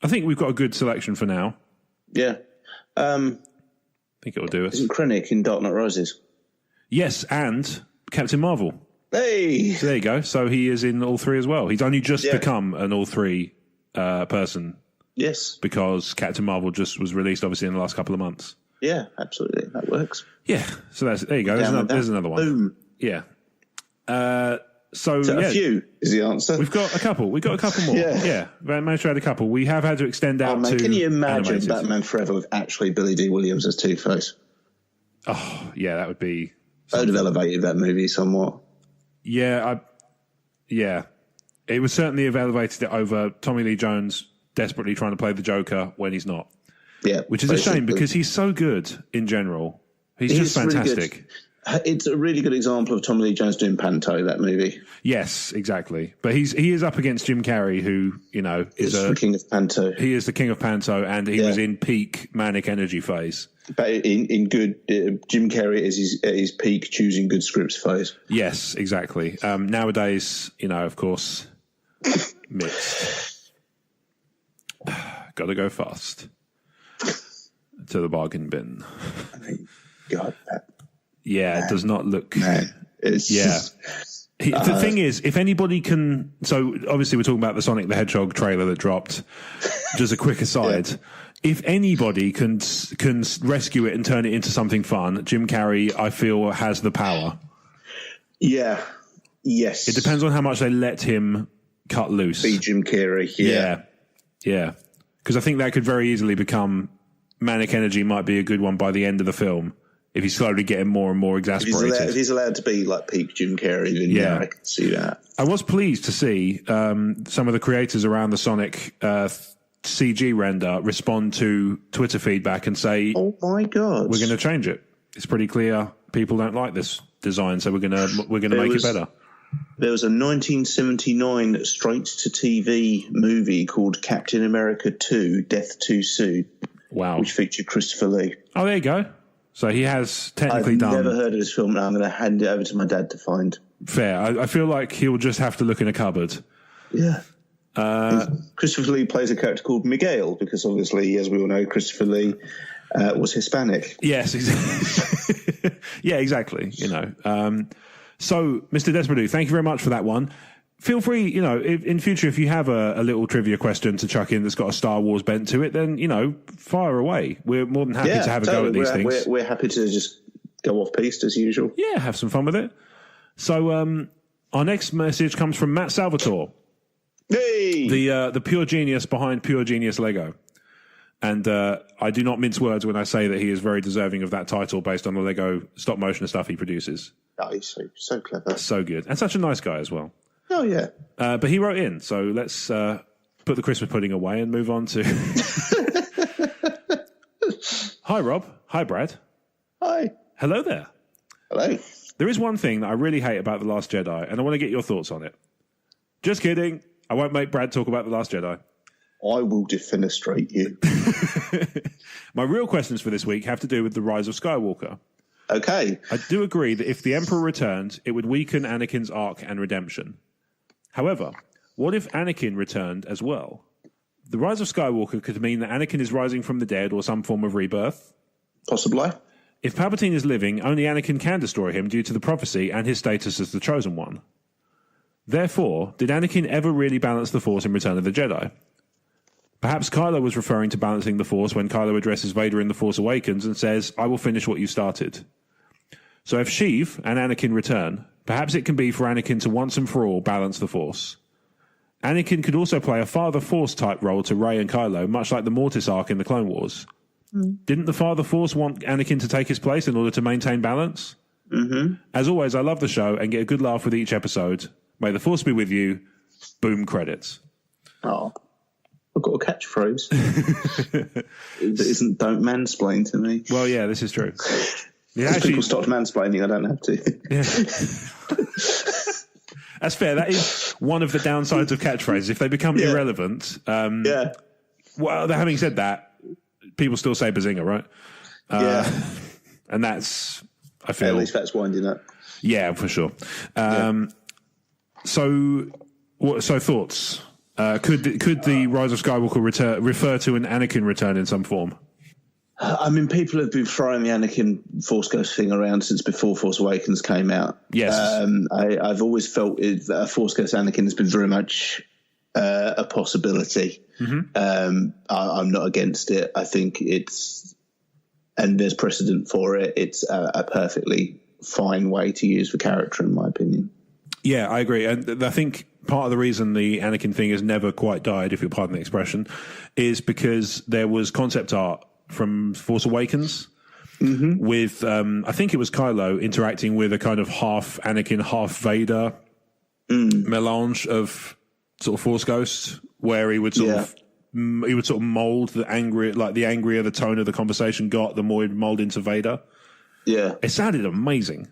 I think we've got a good selection for now. Yeah. I think it'll do us. Isn't Krennic in Dark Knight Rises? Yes, and Captain Marvel. Hey! So there you go. So he is in all three as well. He's only just become an all three person. Yes. Because Captain Marvel just was released, obviously, in the last couple of months. Yeah, absolutely. That works. Yeah. So there you go. There's another one. Boom. Yeah. So a few is the answer. We've got a couple. We've got a couple more. Yeah. We managed to add a couple. We have had to extend out to. Can you imagine animated. Batman Forever with actually Billy D. Williams as Two-Face? Oh, yeah, that would be. That would have elevated that movie somewhat. Yeah, it would certainly have elevated it over Tommy Lee Jones desperately trying to play the Joker when he's not. Yeah, which is a shame because he's so good in general. He's just fantastic. Really, it's a really good example of Tommy Lee Jones doing Panto, that movie. Yes, exactly. But he is up against Jim Carrey, who is the king of Panto. He is the king of Panto, and he was in peak manic energy phase. But in good, Jim Carrey is at his peak choosing good scripts phase. Yes, exactly. Nowadays, of course, mixed. Got to go fast to the bargain bin. I mean, God, it does not look. Man, it's the thing is, if anybody can, so obviously we're talking about the Sonic the Hedgehog trailer that dropped. Just a quick aside. Yeah. If anybody can rescue it and turn it into something fun, Jim Carrey, I feel, has the power. Yeah. Yes. It depends on how much they let him cut loose. Be Jim Carrey. Yeah. Because I think that could very easily become manic energy. Might be a good one by the end of the film if he's slowly getting more and more exasperated. If he's allowed to be like peak Jim Carrey, then I can see that. I was pleased to see some of the creators around the Sonic CG render respond to Twitter feedback and say, "Oh my God, we're going to change it. It's pretty clear people don't like this design, so we're going to make it better." There was a 1979 straight-to-TV movie called Captain America 2: Death Too Soon. Wow, which featured Christopher Lee. Oh, there you go. So he has technically done. I've never heard of this film. Now I'm going to hand it over to my dad to find. Fair. I feel like he'll just have to look in a cupboard. Yeah. Christopher Lee plays a character called Miguel because obviously, as we all know, Christopher Lee was Hispanic. Yes, exactly. Yeah, exactly. So, Mr. Desperado, thank you very much for that one. Feel free, in future, if you have a little trivia question to chuck in that's got a Star Wars bent to it, then, fire away. We're more than happy to have a go at these things. We're happy to just go off piste as usual. Yeah, have some fun with it. So, our next message comes from Matt Salvatore. Hey! The pure genius behind Pure Genius Lego. And I do not mince words when I say that he is very deserving of that title based on the Lego stop motion stuff he produces. Oh, he's so clever. So good. And such a nice guy as well. Oh, yeah. But he wrote in, so let's put the Christmas pudding away and move on to... Hi, Rob. Hi, Brad. Hi. Hello there. Hello. There is one thing that I really hate about The Last Jedi, and I want to get your thoughts on it. Just kidding. I won't make Brad talk about The Last Jedi. I will defenestrate you. My real questions for this week have to do with The Rise of Skywalker. Okay. I do agree that if the Emperor returned, it would weaken Anakin's arc and redemption. However, what if Anakin returned as well? The Rise of Skywalker could mean that Anakin is rising from the dead or some form of rebirth. Possibly. If Palpatine is living, only Anakin can destroy him due to the prophecy and his status as the Chosen One. Therefore, did Anakin ever really balance the Force in Return of the Jedi? Perhaps Kylo was referring to balancing the Force when Kylo addresses Vader in The Force Awakens and says, "I will finish what you started." So if Sheev and Anakin return, perhaps it can be for Anakin to once and for all balance the Force. Anakin could also play a Father Force type role to Rey and Kylo, much like the Mortis arc in the Clone Wars. Didn't the Father Force want Anakin to take his place in order to maintain balance? Mm-hmm. As always, I love the show and get a good laugh with each episode. May the Force be with you. Boom credits. Oh, I've got a catchphrase. That isn't "don't mansplain" to me. Well, yeah, this is true. Yeah, actually, people stopped mansplaining, I don't have to. Yeah. That's fair. That is one of the downsides of catchphrases. If they become irrelevant. Yeah. Well, having said that, people still say bazinga, right? And that's, I feel. At least that's winding up. Yeah, for sure. So So thoughts? Could the Rise of Skywalker refer to an Anakin return in some form? I mean, people have been throwing the Anakin Force Ghost thing around since before Force Awakens came out. Yes. I've always felt that a Force Ghost Anakin has been very much a possibility. I'm not against it. I think and there's precedent for it. It's a perfectly fine way to use the character, in my opinion. Yeah, I agree. And I think part of the reason the Anakin thing has never quite died, if you'll pardon the expression, is because there was concept art from Force Awakens with, I think it was Kylo interacting with a kind of half Anakin, half Vader melange of sort of Force ghosts, where he would sort of mold the angrier the tone of the conversation got, the more he'd mold into Vader. Yeah. It sounded amazing.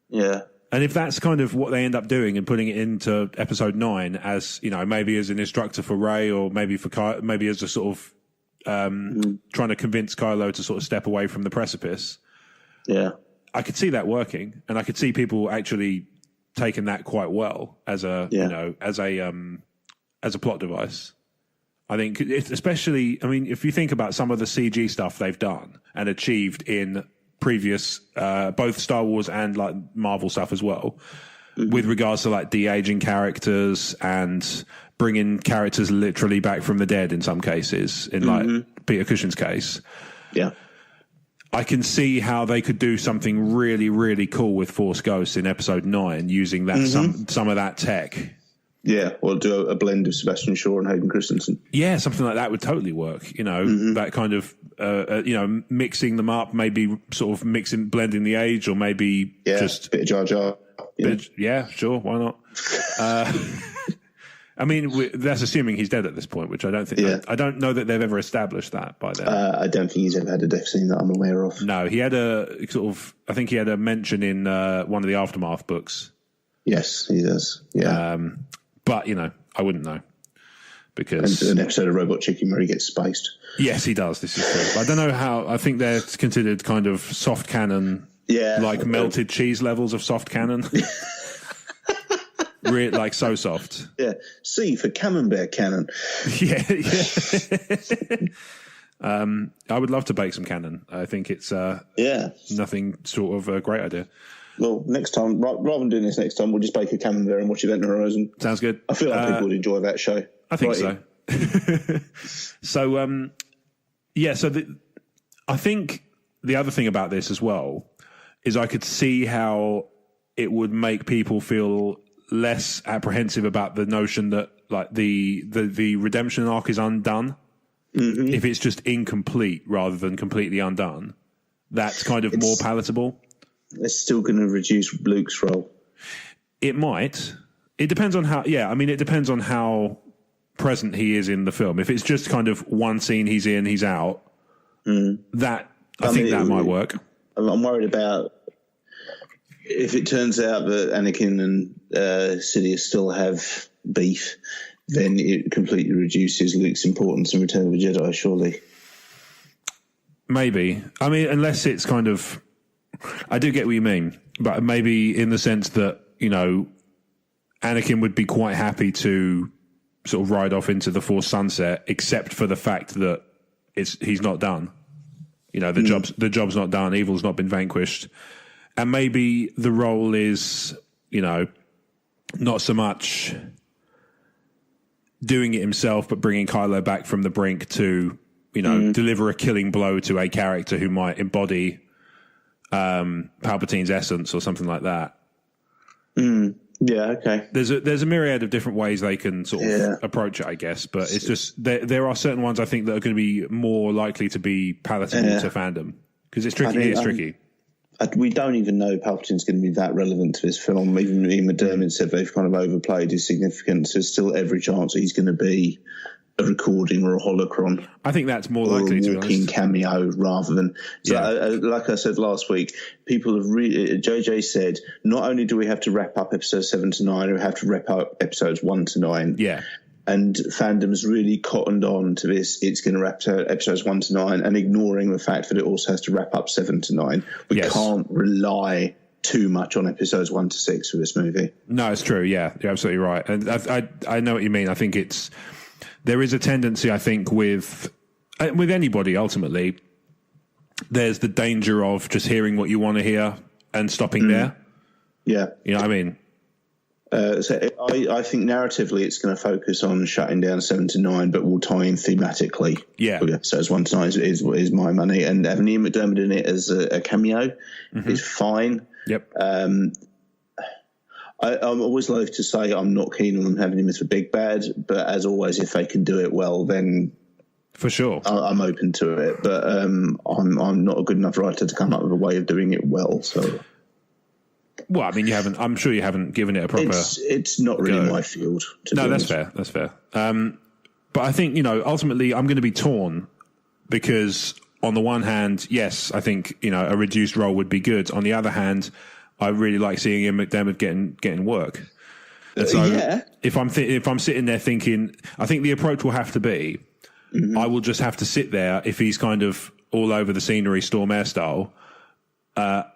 Yeah. And if that's kind of what they end up doing and putting it into Episode 9 as, maybe as an instructor for Rey, or maybe maybe as a sort of trying to convince Kylo to sort of step away from the precipice. Yeah. I could see that working, and I could see people actually taking that quite well as a plot device. I think especially, if you think about some of the CG stuff they've done and achieved in previous both Star Wars and like Marvel stuff as well, with regards to like de-aging characters and bringing characters literally back from the dead in some cases, in like Peter Cushing's case. Yeah. I can see how they could do something really, really cool with Force Ghosts in Episode 9 using that some of that tech. Yeah, or do a blend of Sebastian Shaw and Hayden Christensen. Yeah, something like that would totally work. That kind of, mixing them up, maybe sort of blending the age, or maybe just a bit of Jar Jar. Yeah, sure, why not? That's assuming he's dead at this point, which I don't think. Yeah. I don't know that they've ever established that by then. I don't think he's ever had a death scene that I'm aware of. No, he had I think he had a mention in one of the Aftermath books. Yes, he does. Yeah. But, I wouldn't know. Because and an episode of Robot Chicken where he gets spaced. Yes, he does. This is true. I don't know how. I think they're considered kind of soft canon. Yeah. Like melted cheese levels of soft canon. Like so soft. Yeah. C for Camembert cannon. Yeah. I would love to bake some cannon. I think it's nothing sort of a great idea. Well, next time, rather than doing this next time, we'll just bake a camembert and watch Event Horizon. Sounds good. I feel like people would enjoy that show. I think so. So, I think the other thing about this as well is I could see how it would make people feel less apprehensive about the notion that like the redemption arc is undone. If it's just incomplete rather than completely undone, that's kind of more palatable. It's still going to reduce Luke's role. It might. It depends on how. Yeah, it depends on how present he is in the film. If it's just kind of one scene he's in, he's out. That I think that might work. I'm worried about if it turns out that Anakin and Sidious still have beef, then it completely reduces Luke's importance in Return of the Jedi. Surely, maybe. Unless it's kind of. I do get what you mean, but maybe in the sense that, Anakin would be quite happy to sort of ride off into the Force sunset, except for the fact that he's not done. The job's not done. Evil's not been vanquished. And maybe the role is, not so much doing it himself, but bringing Kylo back from the brink to, deliver a killing blow to a character who might embody Palpatine's essence or something like that. Yeah, okay. There's a myriad of different ways they can sort of approach it, I guess, but it's just there are certain ones I think that are going to be more likely to be palatable to fandom because it's tricky. It's tricky. We don't even know Palpatine's going to be that relevant to this film. Even Ian McDiarmid said they've kind of overplayed his significance. There's still every chance that he's going to be a recording or a holocron. I think that's more likely to be honest. Walking cameo rather than... like I said last week, people have JJ said, not only do we have to wrap up episodes 7 to 9, we have to wrap up episodes 1 to 9. Yeah. And fandom's really cottoned on to this. It's going to wrap episodes 1 to 9 and ignoring the fact that it also has to wrap up 7 to 9. We can't rely too much on episodes 1 to 6 for this movie. No, it's true. Yeah, you're absolutely right. And I know what you mean. I think there is a tendency, I think, with anybody, ultimately, there's the danger of just hearing what you want to hear and stopping there. Yeah. You know what I mean? So I think narratively it's going to focus on shutting down 7 to 9, but will tie in thematically. Yeah. So as 1 to 9 is my money. And having Ian McDermott in it as a cameo is fine. Yep. I'm always loath to say I'm not keen on them having him as a big bad, but as always, if they can do it well, then for sure I'm open to it. But I'm not a good enough writer to come up with a way of doing it well. So, well, I mean, I'm sure you haven't given it a proper. It's not really my field. No, that's fair. That's fair. But I think ultimately, I'm going to be torn because on the one hand, yes, I think a reduced role would be good. On the other hand, I really like seeing Ian McDermott getting work. And so if I'm sitting there thinking, I think the approach will have to be, I will just have to sit there if he's kind of all over the scenery, Storm Air style.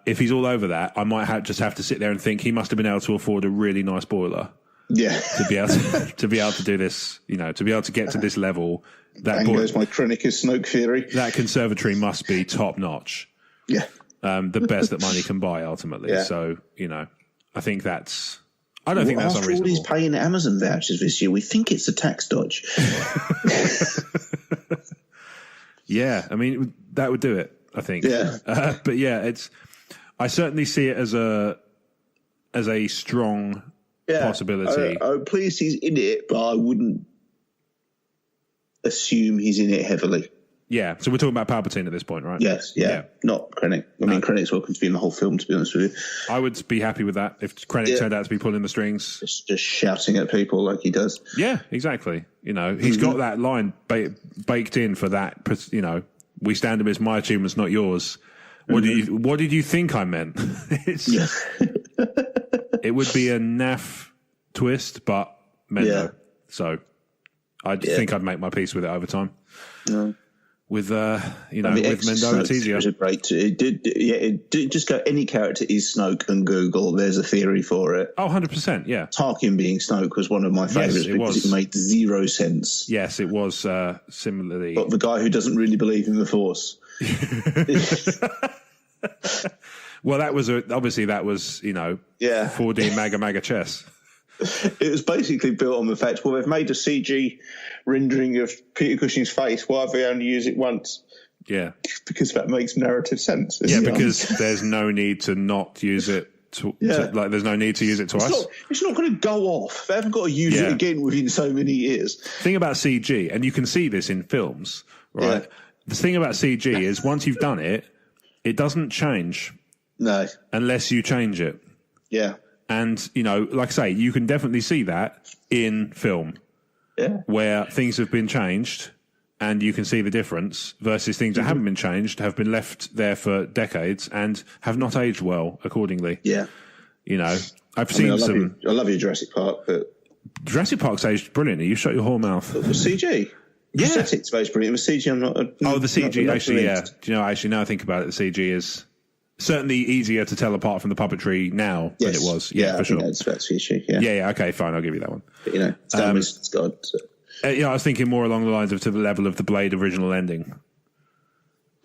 If he's all over that, I might just have to sit there and think he must have been able to afford a really nice boiler. Yeah, to be able to do this, to be able to get to this level. That goes my Krennicus Snoke theory. That conservatory must be top notch. Yeah. The best that money can buy, ultimately. Yeah. So, I think that's... I don't think that's unreasonable. After all he's paying Amazon vouchers this year, we think it's a tax dodge. Yeah, I mean, that would do it, I think. Yeah. But yeah, I certainly see it as a strong possibility. I'm pleased he's in it, but I wouldn't assume he's in it heavily. Yeah, so we're talking about Palpatine at this point, right? Yes, yeah. Not Krennic. I mean, Krennic's welcome to be in the whole film, to be honest with you. I would be happy with that if Krennic turned out to be pulling the strings. Just shouting at people like he does. Yeah, exactly. He's got that line baked in for that, we stand him as my achievements, not yours. What did you think I meant? It would be a naff twist, but Mendo. Yeah. So I think I'd make my peace with it over time. No. With with Mendo, it's easier. Just go any character is Snoke and Google. There's a theory for it. Oh, 100%, yeah. Tarkin being Snoke was one of my favourites because it made zero sense. Yes, it was similarly. But the guy who doesn't really believe in the Force. Well, that was 4D MAGA chess. It was basically built on the fact, well, they've made a CG rendering of Peter Cushing's face. Why have they only used it once? Yeah. Because that makes narrative sense. Because there's no need to not use it. There's no need to use it twice. It's not going to go off. They haven't got to use it again within so many years. The thing about CG, and you can see this in films, right? Yeah. The thing about CG is once you've done it, it doesn't change. No. Unless you change it. Yeah. And, like I say, you can definitely see that in film. Yeah. Where things have been changed and you can see the difference versus things that haven't been changed, have been left there for decades and have not aged well accordingly. Yeah. I love your Jurassic Park, but... Jurassic Park's aged brilliantly. You shut your whole mouth. But the CG? Yeah. The aesthetics aged brilliant. The CG, I'm not... the CG, actually, yeah. Do you know, actually, now I think about it, the CG is... certainly easier to tell apart from the puppetry now than it was. Yeah, for sure. That's the issue. Yeah. Yeah. Okay, fine. I'll give you that one. But, Star Wars, it's God. So. I was thinking more along the lines of to the level of the Blade original ending.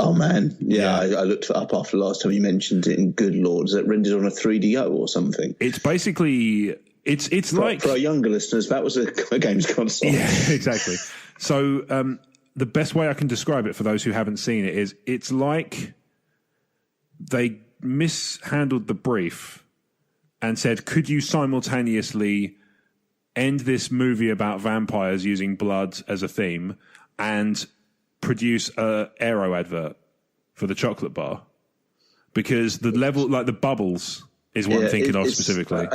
Oh man, yeah. I looked it up after the last time you mentioned it. And good lord, is it rendered on a 3DO or something? It's basically it's like for our younger listeners, that was a games console. Yeah, exactly. So the best way I can describe it for those who haven't seen it is it's like they mishandled the brief and said, could you simultaneously end this movie about vampires using blood as a theme and produce a Aero advert for the chocolate bar? Because the level, like the bubbles is what I'm thinking of specifically.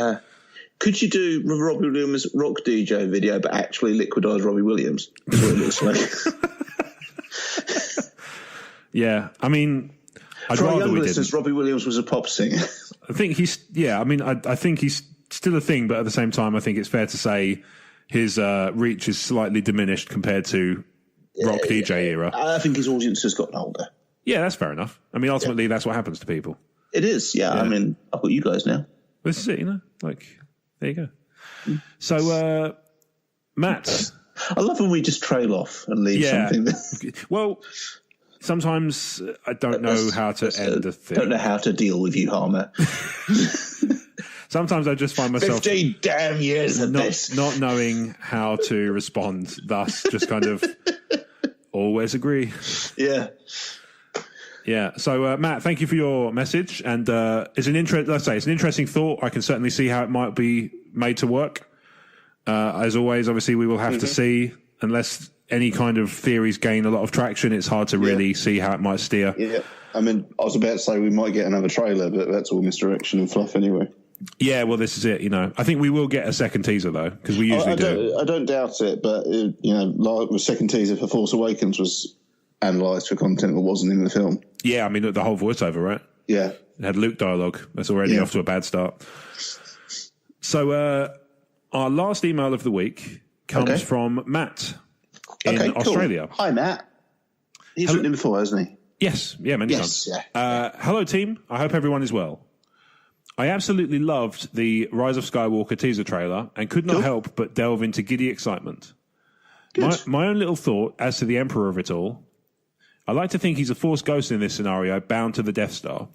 Could you do Robbie Williams' rock DJ video, but actually liquidise Robbie Williams? That's what it looks like. Yeah, I mean... For our young listeners, Robbie Williams was a pop singer. I think I think he's still a thing, but at the same time, I think it's fair to say his reach is slightly diminished compared to rock DJ era. I think his audience has gotten older. Yeah, that's fair enough. I mean, ultimately, that's what happens to people. It is, yeah. I mean, I've got you guys now. This is it, like, there you go. So, Matt. I love when we just trail off and leave something there. Well, sometimes I don't know how to end a thing. Don't know how to deal with you, Harmer. Sometimes I just find myself 15 damn years of this. Not knowing how to respond, thus just kind of always agree. Yeah. Yeah. So, Matt, thank you for your message. And it's an interesting thought. I can certainly see how it might be made to work. As always, obviously, we will have to see, unless any kind of theories gain a lot of traction, it's hard to really see how it might steer. Yeah. I mean, I was about to say we might get another trailer, but that's all misdirection and fluff anyway. Yeah, well, this is it, I think we will get a second teaser, though, because we usually do. I don't doubt it, but, like the second teaser for Force Awakens was analysed for content that wasn't in the film. Yeah, I mean, the whole voiceover, right? Yeah. It had Luke dialogue. That's already off to a bad start. So, our last email of the week comes from Matt in Australia. Cool. Hi, Matt. He's written in before, hasn't he? Yes. Yeah, many times. Yeah. Hello, team. I hope everyone is well. I absolutely loved the Rise of Skywalker teaser trailer and could not help but delve into giddy excitement. My own little thought as to the Emperor of it all. I like to think he's a Force ghost in this scenario, bound to the Death Star.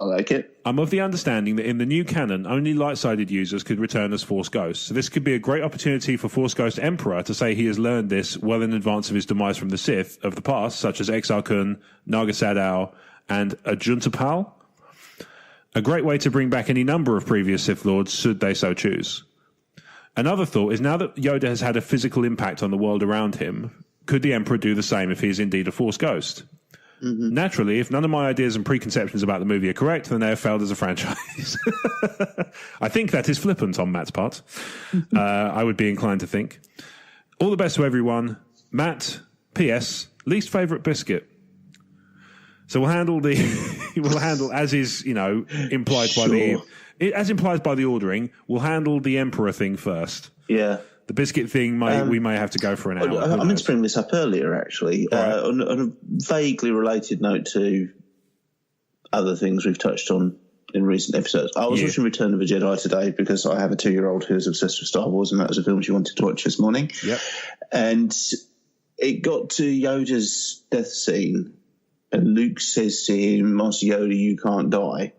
I like it. I'm of the understanding that in the new canon, only light-sided users could return as Force ghosts. So this could be a great opportunity for Force Ghost Emperor to say he has learned this well in advance of his demise from the Sith of the past, such as Exar Kun, Naga Sadow, and Ajuntapal. A great way to bring back any number of previous Sith Lords, should they so choose. Another thought is, now that Yoda has had a physical impact on the world around him, could the Emperor do the same if he is indeed a Force ghost? Mm-hmm. Naturally, if none of my ideas and preconceptions about the movie are correct, then they have failed as a franchise. I think that is flippant on Matt's part. I would be inclined to think. All the best to everyone. Matt, P.S., least favourite biscuit. So we'll handle as is, implied by the ordering. We'll handle the Emperor thing first. Yeah. The biscuit thing, we may have to go for an hour. I meant to bring this up earlier, actually. Right. On a vaguely related note to other things we've touched on in recent episodes. I was watching Return of the Jedi today because I have a 2-year-old who's obsessed with Star Wars, and that was a film she wanted to watch this morning. Yep. And it got to Yoda's death scene, and Luke says to him, Master Yoda, you can't die.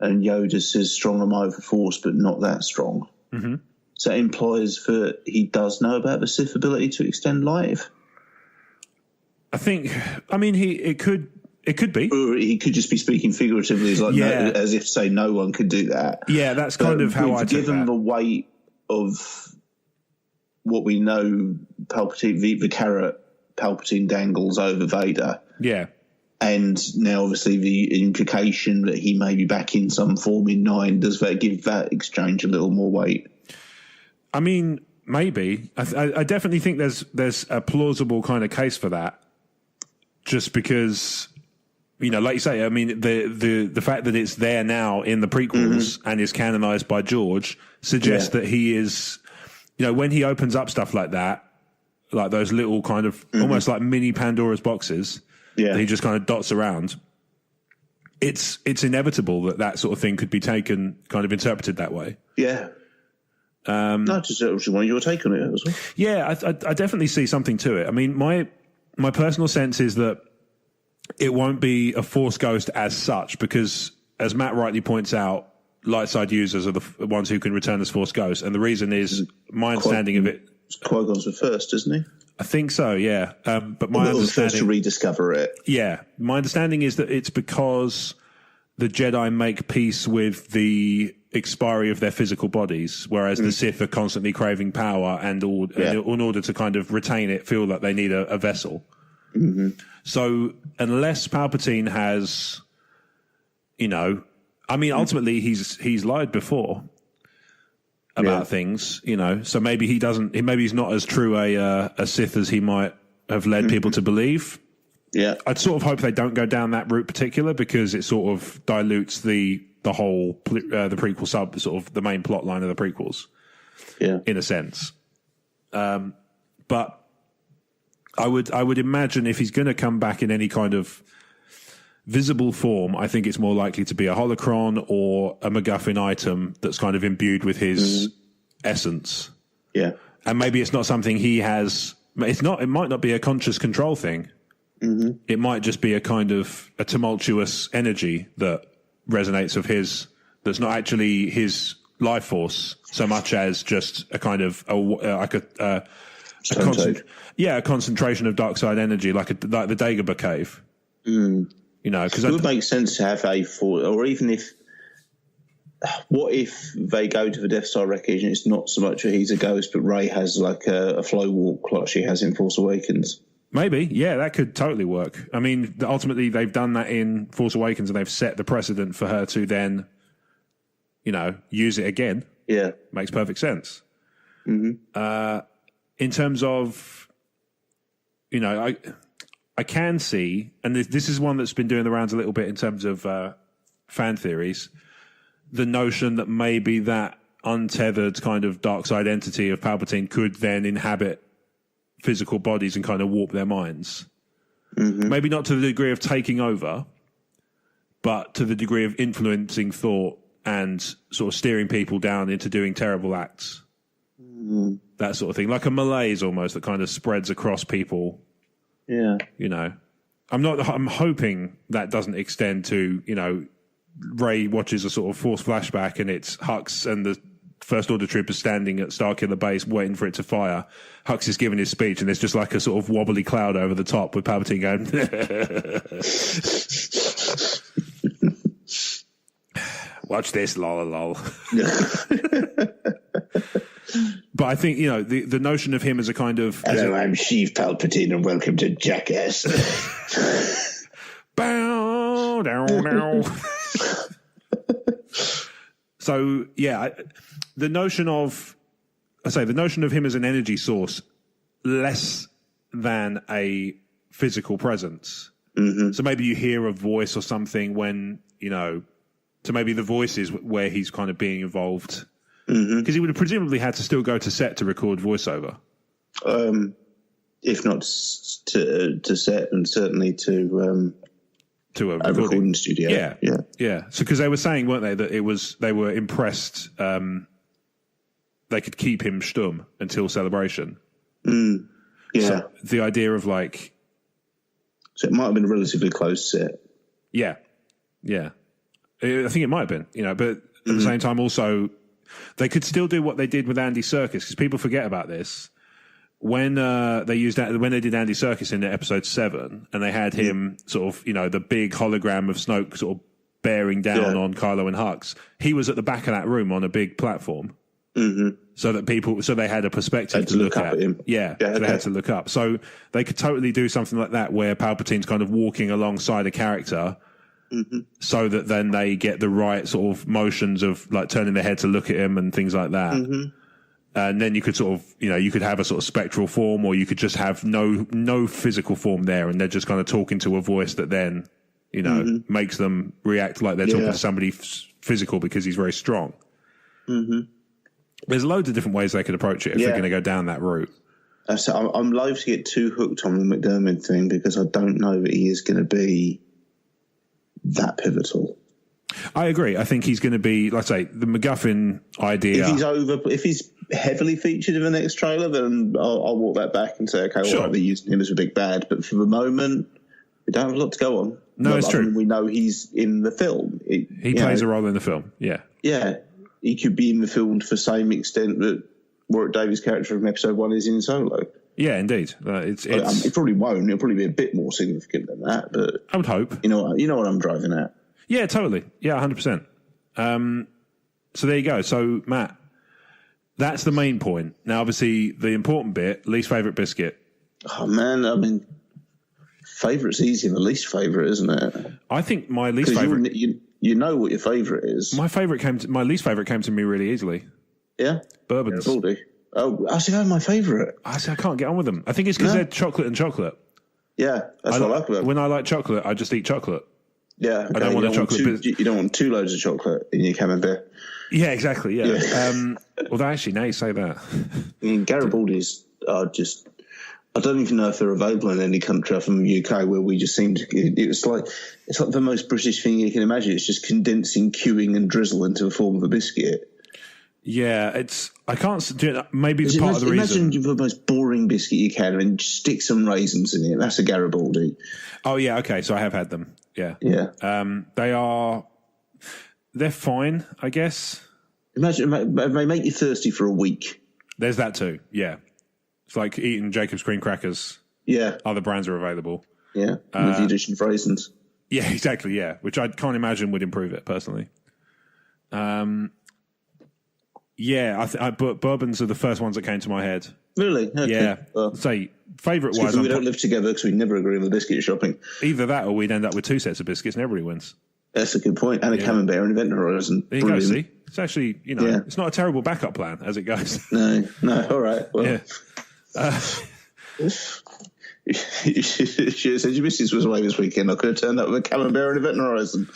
And Yoda says, strong am I with the Force, but not that strong. Mm-hmm. So that implies that he does know about the Sith ability to extend life. It could be. Or he could just be speaking figuratively, as if to say no one could do that. Yeah, that's kind of how I took given that. the weight of what we know, Palpatine, the carrot Palpatine dangles over Vader. Yeah. And now, obviously, the implication that he may be back in some form in 9, does that give that exchange a little more weight? I mean, maybe. I definitely think there's a plausible kind of case for that. Just because, like you say, I mean, the fact that it's there now in the prequels and is canonized by George suggests that he is, when he opens up stuff like that, like those little kind of almost like mini Pandora's boxes. Yeah. That he just kind of dots around. It's inevitable that sort of thing could be taken, kind of interpreted that way. Yeah. No, just want your take on it as well. Yeah, I definitely see something to it. I mean, my personal sense is that it won't be a Force ghost as such, because, as Matt rightly points out, light side users are the ones who can return as Force ghosts, and the reason is my understanding of it. Qui-Gon's the first, isn't he? I think so, yeah. But my understanding, first to rediscover it. Yeah, my understanding is that it's because the Jedi make peace with the expiry of their physical bodies, whereas the Sith are constantly craving power, and in order to kind of retain it, feel that they need a vessel. Mm-hmm. So unless Palpatine has, ultimately he's lied before about things, so maybe he doesn't. Maybe he's not as true a Sith as he might have led people to believe. Yeah, I'd sort of hope they don't go down that route particular, because it sort of dilutes the whole the prequel sort of the main plot line of the prequels. Yeah, in a sense. But I would imagine if he's going to come back in any kind of visible form, I think it's more likely to be a holocron or a MacGuffin item that's kind of imbued with his essence. Yeah. And maybe it's not something he has. It might not be a conscious control thing. Mm-hmm. It might just be a kind of a tumultuous energy that resonates of his, that's not actually his life force so much as just a kind of a concentration of dark side energy, like the Dagobah cave. Mm. You know, because it would make sense to have a force, or even if. What if they go to the Death Star wreckage and it's not so much that he's a ghost, but Rey has like a flow walk like she has in Force Awakens? Maybe, yeah, that could totally work. I mean, ultimately they've done that in Force Awakens and they've set the precedent for her to then, you know, use it again. Yeah. Makes perfect sense. Mm-hmm. In terms of, you know, I can see, and this is one that's been doing the rounds a little bit in terms of fan theories, the notion that maybe that untethered kind of dark side entity of Palpatine could then inhabit physical bodies and kind of warp their minds. Mm-hmm. Maybe not to the degree of taking over, but to the degree of influencing thought and sort of steering people down into doing terrible acts. Mm. That sort of thing. Like a malaise almost that kind of spreads across people. Yeah. You know, I'm hoping that doesn't extend to, you know, Rey watches a sort of forced flashback and it's Hux and the First Order troopers standing at Starkiller Base waiting for it to fire. Hux is giving his speech and there's just like a sort of wobbly cloud over the top with Palpatine going, watch this, lol, lol. But I think, you know, the notion of him as a kind of... Hello, I'm Sheev Palpatine and welcome to Jackass. Bow, down, down. So, yeah, the notion of him as an energy source, less than a physical presence. Mm-hmm. So maybe you hear a voice or something when, you know, so maybe the voice is where he's kind of being involved. Because he would have presumably had to still go to set to record voiceover. If not to set, and certainly to a recording studio. Yeah. So because they were saying, weren't they, that they were impressed they could keep him stumm until Celebration. Yeah. So the idea of like... So it might have been a relatively close set. Yeah. I think it might have been, you know, but at the same time also... They could still do what they did with Andy Serkis, because people forget about this. When they did Andy Serkis in episode 7, and they had him sort of, you know, the big hologram of Snoke sort of bearing down on Kylo and Hux, he was at the back of that room on a big platform, so they had a perspective to look at him. Yeah, so they had to look up. So they could totally do something like that, where Palpatine's kind of walking alongside a character. So that then they get the right sort of motions of like turning their head to look at him and things like that. And then you could sort of, you know, you could have a sort of spectral form, or you could just have no physical form there, and they're just kind of talking to a voice that then, you know, makes them react like they're talking to somebody physical because he's very strong. There's loads of different ways they could approach it if they're going to go down that route. So I'm loath to get too hooked on the McDermott thing, because I don't know that he is going to be that pivotal. I agree. I think he's going to be, like I say, the MacGuffin idea. If he's heavily featured in the next trailer, then I'll walk that back and say, okay, well, they're using him as a big bad. But for the moment, we don't have a lot to go on. No, it's true. We know he's in the film. He plays a role in the film. Yeah. Yeah. He could be in the film to the same extent that Warwick Davis' character from episode 1 is in Solo. Yeah, indeed. It probably won't. It'll probably be a bit more significant than that. But I would hope. You know what I'm driving at. Yeah, totally. Yeah, 100%. So there you go. So, Matt, that's the main point. Now, obviously, the important bit, least favourite biscuit. Oh, man. I mean, favourite's easy. The least favourite, isn't it? I think my least favourite... You know what your favourite is. My least favourite came to me really easily. Yeah? Bourbons. Garibaldi. Oh, I see, they're my favourite. I can't get on with them. I think it's because they're chocolate and chocolate. Yeah, that's what I like about them. When I like chocolate, I just eat chocolate. Yeah. Okay. I don't want a chocolate. You don't want 2 loads of chocolate in your camembert. Yeah, exactly, yeah. Although, actually, now you say that. I mean, Garibaldi's are just... I don't even know if they're available in any country from the UK, where we just seem to. It's like the most British thing you can imagine. It's just condensing queuing and drizzle into a form of a biscuit. Yeah, I can't do it. Maybe it's part of the reason. Imagine the most boring biscuit you can and stick some raisins in it. That's a Garibaldi. Oh yeah, okay. So I have had them. Yeah, yeah. They're fine, I guess. Imagine they make you thirsty for a week. There's that too. Yeah. It's like eating Jacob's cream crackers. Yeah. Other brands are available. Yeah. With the addition of raisins. Yeah, exactly. Yeah. Which I can't imagine would improve it personally. Yeah. But bourbons are the first ones that came to my head. Really? Okay. Yeah. Well, say, favourite wise. We don't live together because we never agree on the biscuit shopping. Either that or we'd end up with 2 sets of biscuits and everybody wins. That's a good point. And a camembert and event horizon. There you go, see? It's actually, it's not a terrible backup plan as it goes. No. All right. Well. Yeah. She said your missus was away this weekend. I could have turned up with a camembert and event horizon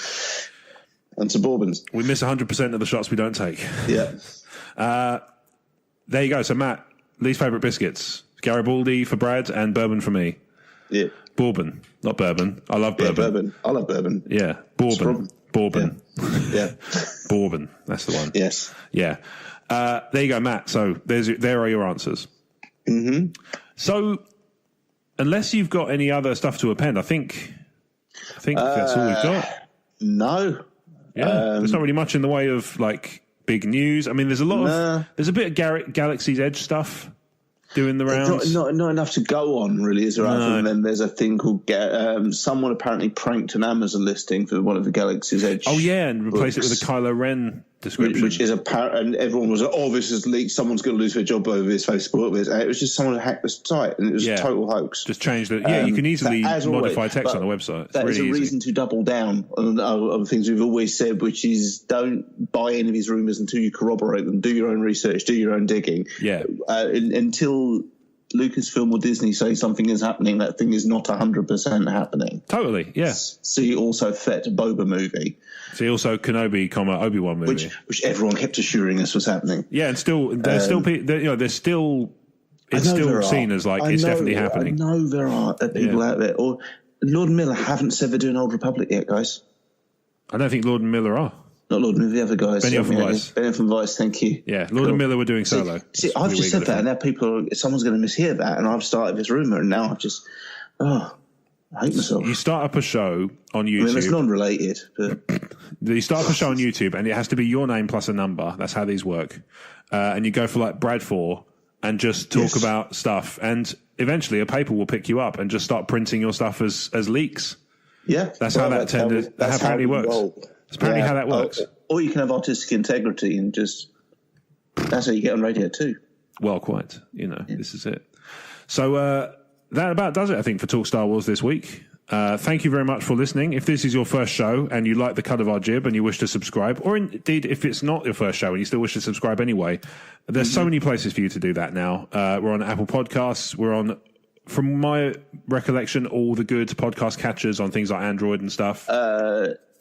and some bourbons. We miss 100% of the shots we don't take. Yeah. There you go. So, Matt, least favourite biscuits. Garibaldi for Brad and bourbon for me. Yeah. Bourbon, not bourbon. I love bourbon. Yeah, bourbon. I love bourbon. Yeah. Bourbon. Yeah. Bourbon. That's the one. Yes. Yeah. There you go, Matt. So there are your answers. Mm-hmm. So unless you've got any other stuff to append, I think that's all we've got. No. Yeah. There's not really much in the way of like big news. I mean, there's a lot of there's a bit of Galaxy's Edge stuff doing the rounds. Not enough to go on, really, is there? No. And then there's a thing called someone apparently pranked an Amazon listing for one of the Galaxy's Edge. Oh yeah, and replace it with a Kylo Ren description, which is apparent. And everyone was like, "Oh, this is leaked. Someone's going to lose their job over this Facebook." And it was just someone who hacked the site, and it was a total hoax. Just changed it. Yeah, you can easily modify text on the website. That is a reason to double down on things we've always said, which is don't buy any of these rumors until you corroborate them. Do your own research. Do your own digging. Yeah. Until Lucasfilm or Disney say something is happening, that thing is not 100% happening. Totally, yeah. See also Fett Boba movie. See also Kenobi, Obi-Wan movie, which everyone kept assuring us was happening. Yeah, and still there's still seen as like it's definitely happening. I know there are people out there. Or Lord and Miller haven't said they're doing Old Republic yet, guys. I don't think Lord and Miller are. Not Lord and Miller, the other guys. Benioff and Weiss. Benioff and Weiss, thank you. Yeah, Lord and Miller were doing Solo. See, I've just said that, and now someone's going to mishear that, and I've started this rumour, and now I've just, I hate myself. You start up a show on YouTube. I mean, it's non-related, but you start up a show on YouTube, and it has to be your name plus a number. That's how these work. And you go for like Brad 4 and just talk about stuff, and eventually a paper will pick you up and just start printing your stuff as leaks. Yeah, that's how that apparently works. That's apparently how that works. Or you can have artistic integrity and that's how you get on radio too. Well, quite. This is it. So that about does it, I think, for Talk Star Wars this week. Thank you very much for listening. If this is your first show and you like the cut of our jib and you wish to subscribe, or indeed if it's not your first show and you still wish to subscribe anyway, there's so many places for you to do that now. We're on Apple Podcasts. We're on, from my recollection, all the good podcast catchers on things like Android and stuff.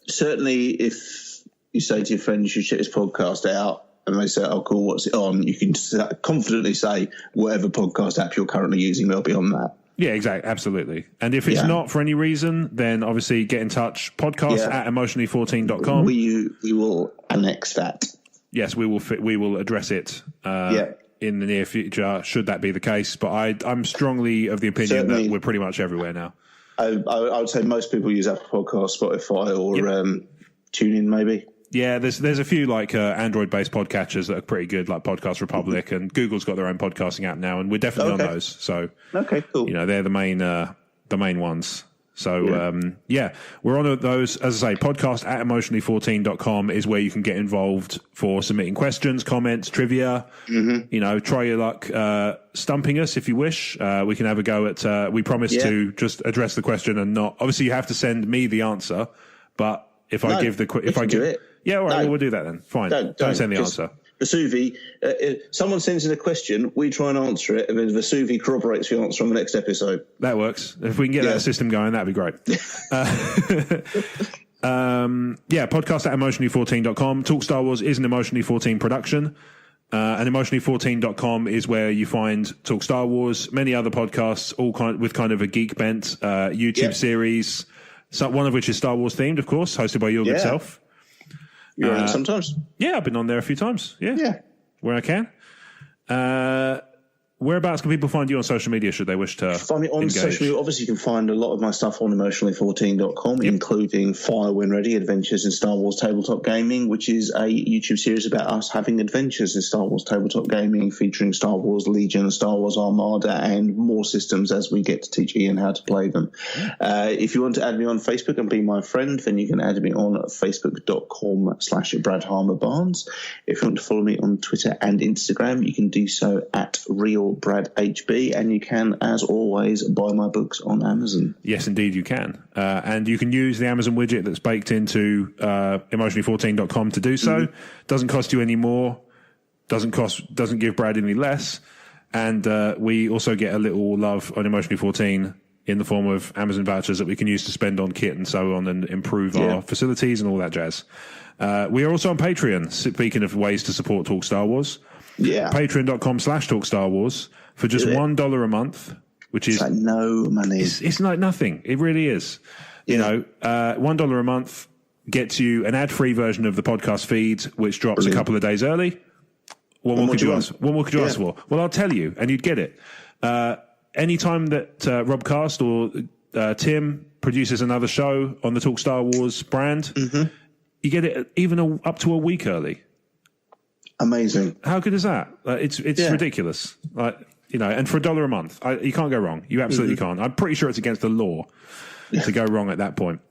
Certainly, if you say to your friend you should check this podcast out, and they say, "Oh, cool, what's it on?" You can confidently say whatever podcast app you're currently using, they'll be on that. Yeah, exactly, absolutely. And if it's not for any reason, then obviously get in touch. Podcast at emotionally14.com. We will annex that. Yes, we will address it in the near future, should that be the case. But I'm strongly of the opinion that we're pretty much everywhere now. I would say most people use Apple Podcasts, Spotify, or TuneIn, maybe. Yeah, there's a few like Android-based podcatchers that are pretty good, like Podcast Republic, and Google's got their own podcasting app now, and we're definitely on those. So, cool. They're the main ones. So, we're on those. As I say, podcast at emotionally14.com is where you can get involved for submitting questions, comments, trivia. Mm-hmm. Try your luck stumping us if you wish. We can have a go at. We promise to just address the question and not. Obviously, you have to send me the answer, but if I give it. Yeah, all right, well, we'll do that then. Fine. Don't send the answer. Vesuvi, if someone sends in a question, we try and answer it, and then Vesuvi corroborates the answer on the next episode. That works. If we can get that system going, that'd be great. Podcast at emotionally14.com. Talk Star Wars is an Emotionally 14 production. And emotionally14.com is where you find Talk Star Wars, many other podcasts, all with kind of a geek bent, YouTube series, one of which is Star Wars themed, of course, hosted by your good self. You're on it sometimes? Yeah, I've been on there a few times. Yeah. Where I can. Whereabouts can people find you on social media should they wish to find me on engage? social media? Obviously, you can find a lot of my stuff on emotionally14.com, including Fire When Ready, Adventures in Star Wars Tabletop Gaming, which is a YouTube series about us having adventures in Star Wars Tabletop Gaming, featuring Star Wars Legion, Star Wars Armada, and more systems as we get to teach Ian how to play them. If you want to add me on Facebook and be my friend, then you can add me on facebook.com/BradHarmerBarnes. If you want to follow me on Twitter and Instagram, you can do so at RealBradHB, and you can, as always, buy my books on Amazon. Yes, indeed you can. And you can use the Amazon widget that's baked into emotionally14.com to do so. Doesn't cost you any more, doesn't give Brad any less. And we also get a little love on Emotionally 14 in the form of Amazon vouchers that we can use to spend on kit and so on and improve our facilities and all that jazz. We are also on Patreon, speaking of ways to support Talk Star Wars. Patreon.com/Talk Star Wars for just $1 a month, which is like no money. It's like nothing. It really is. You know, $1 a month gets you an ad-free version of the podcast feed, which drops a couple of days early. What more could you ask? What more could you ask for? Well, I'll tell you, and you'd get it. Anytime that Robcast or Tim produces another show on the Talk Star Wars brand, you get it even up to a week early. Amazing. How good is that? It's ridiculous. And for $1 a month, you can't go wrong. You absolutely can't. I'm pretty sure it's against the law to go wrong at that point.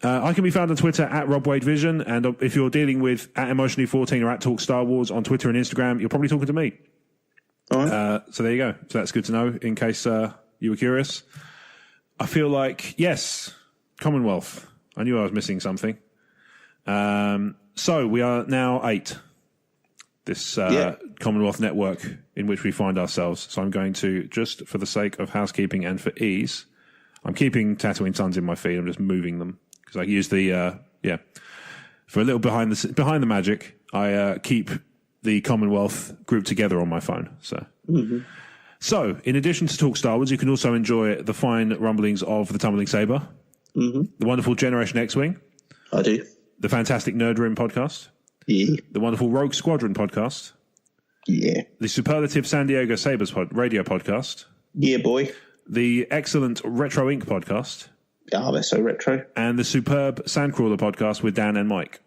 I can be found on Twitter at RobWadeVision, and if you're dealing with at Emotionally14 or at Talk Star Wars on Twitter and Instagram, you're probably talking to me. All right. So there you go. So that's good to know in case you were curious. I feel like, yes, Commonwealth. I knew I was missing something. So we are now 8. This Commonwealth network in which we find ourselves. So I'm going to, just for the sake of housekeeping and for ease, I'm keeping Tatooine Suns in my feed. I'm just moving them because I use the, for a little behind the magic, I keep the Commonwealth grouped together on my phone. So, so in addition to Talk Star Wars, you can also enjoy the fine rumblings of the Tumbling Saber, the wonderful Generation X-Wing. I do. The fantastic Nerd Room podcast. Yeah. The wonderful Rogue Squadron podcast. Yeah. The superlative San Diego Sabres radio podcast. Yeah, boy. The excellent Retro Inc. podcast. Oh, they're so retro. And the superb Sandcrawler podcast with Dan and Mike.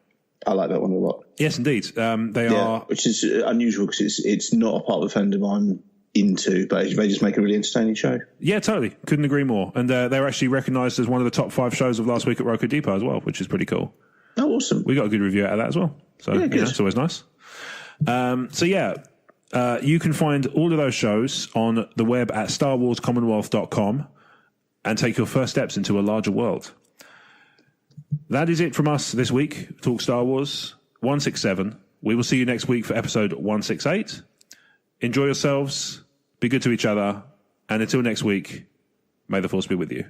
I like that one a lot. Yes, indeed. They are... Which is unusual because it's not a part of the fandom I'm into, but they just make a really entertaining show. Yeah, totally. Couldn't agree more. And they're actually recognised as one of the top 5 shows of last week at Roku Depot as well, which is pretty cool. Oh, awesome. We got a good review out of that as well. So it's always nice. You can find all of those shows on the web at StarWarsCommonwealth.com and take your first steps into a larger world. That is it from us this week. Talk Star Wars 167. We will see you next week for episode 168. Enjoy yourselves. Be good to each other. And until next week, may the Force be with you.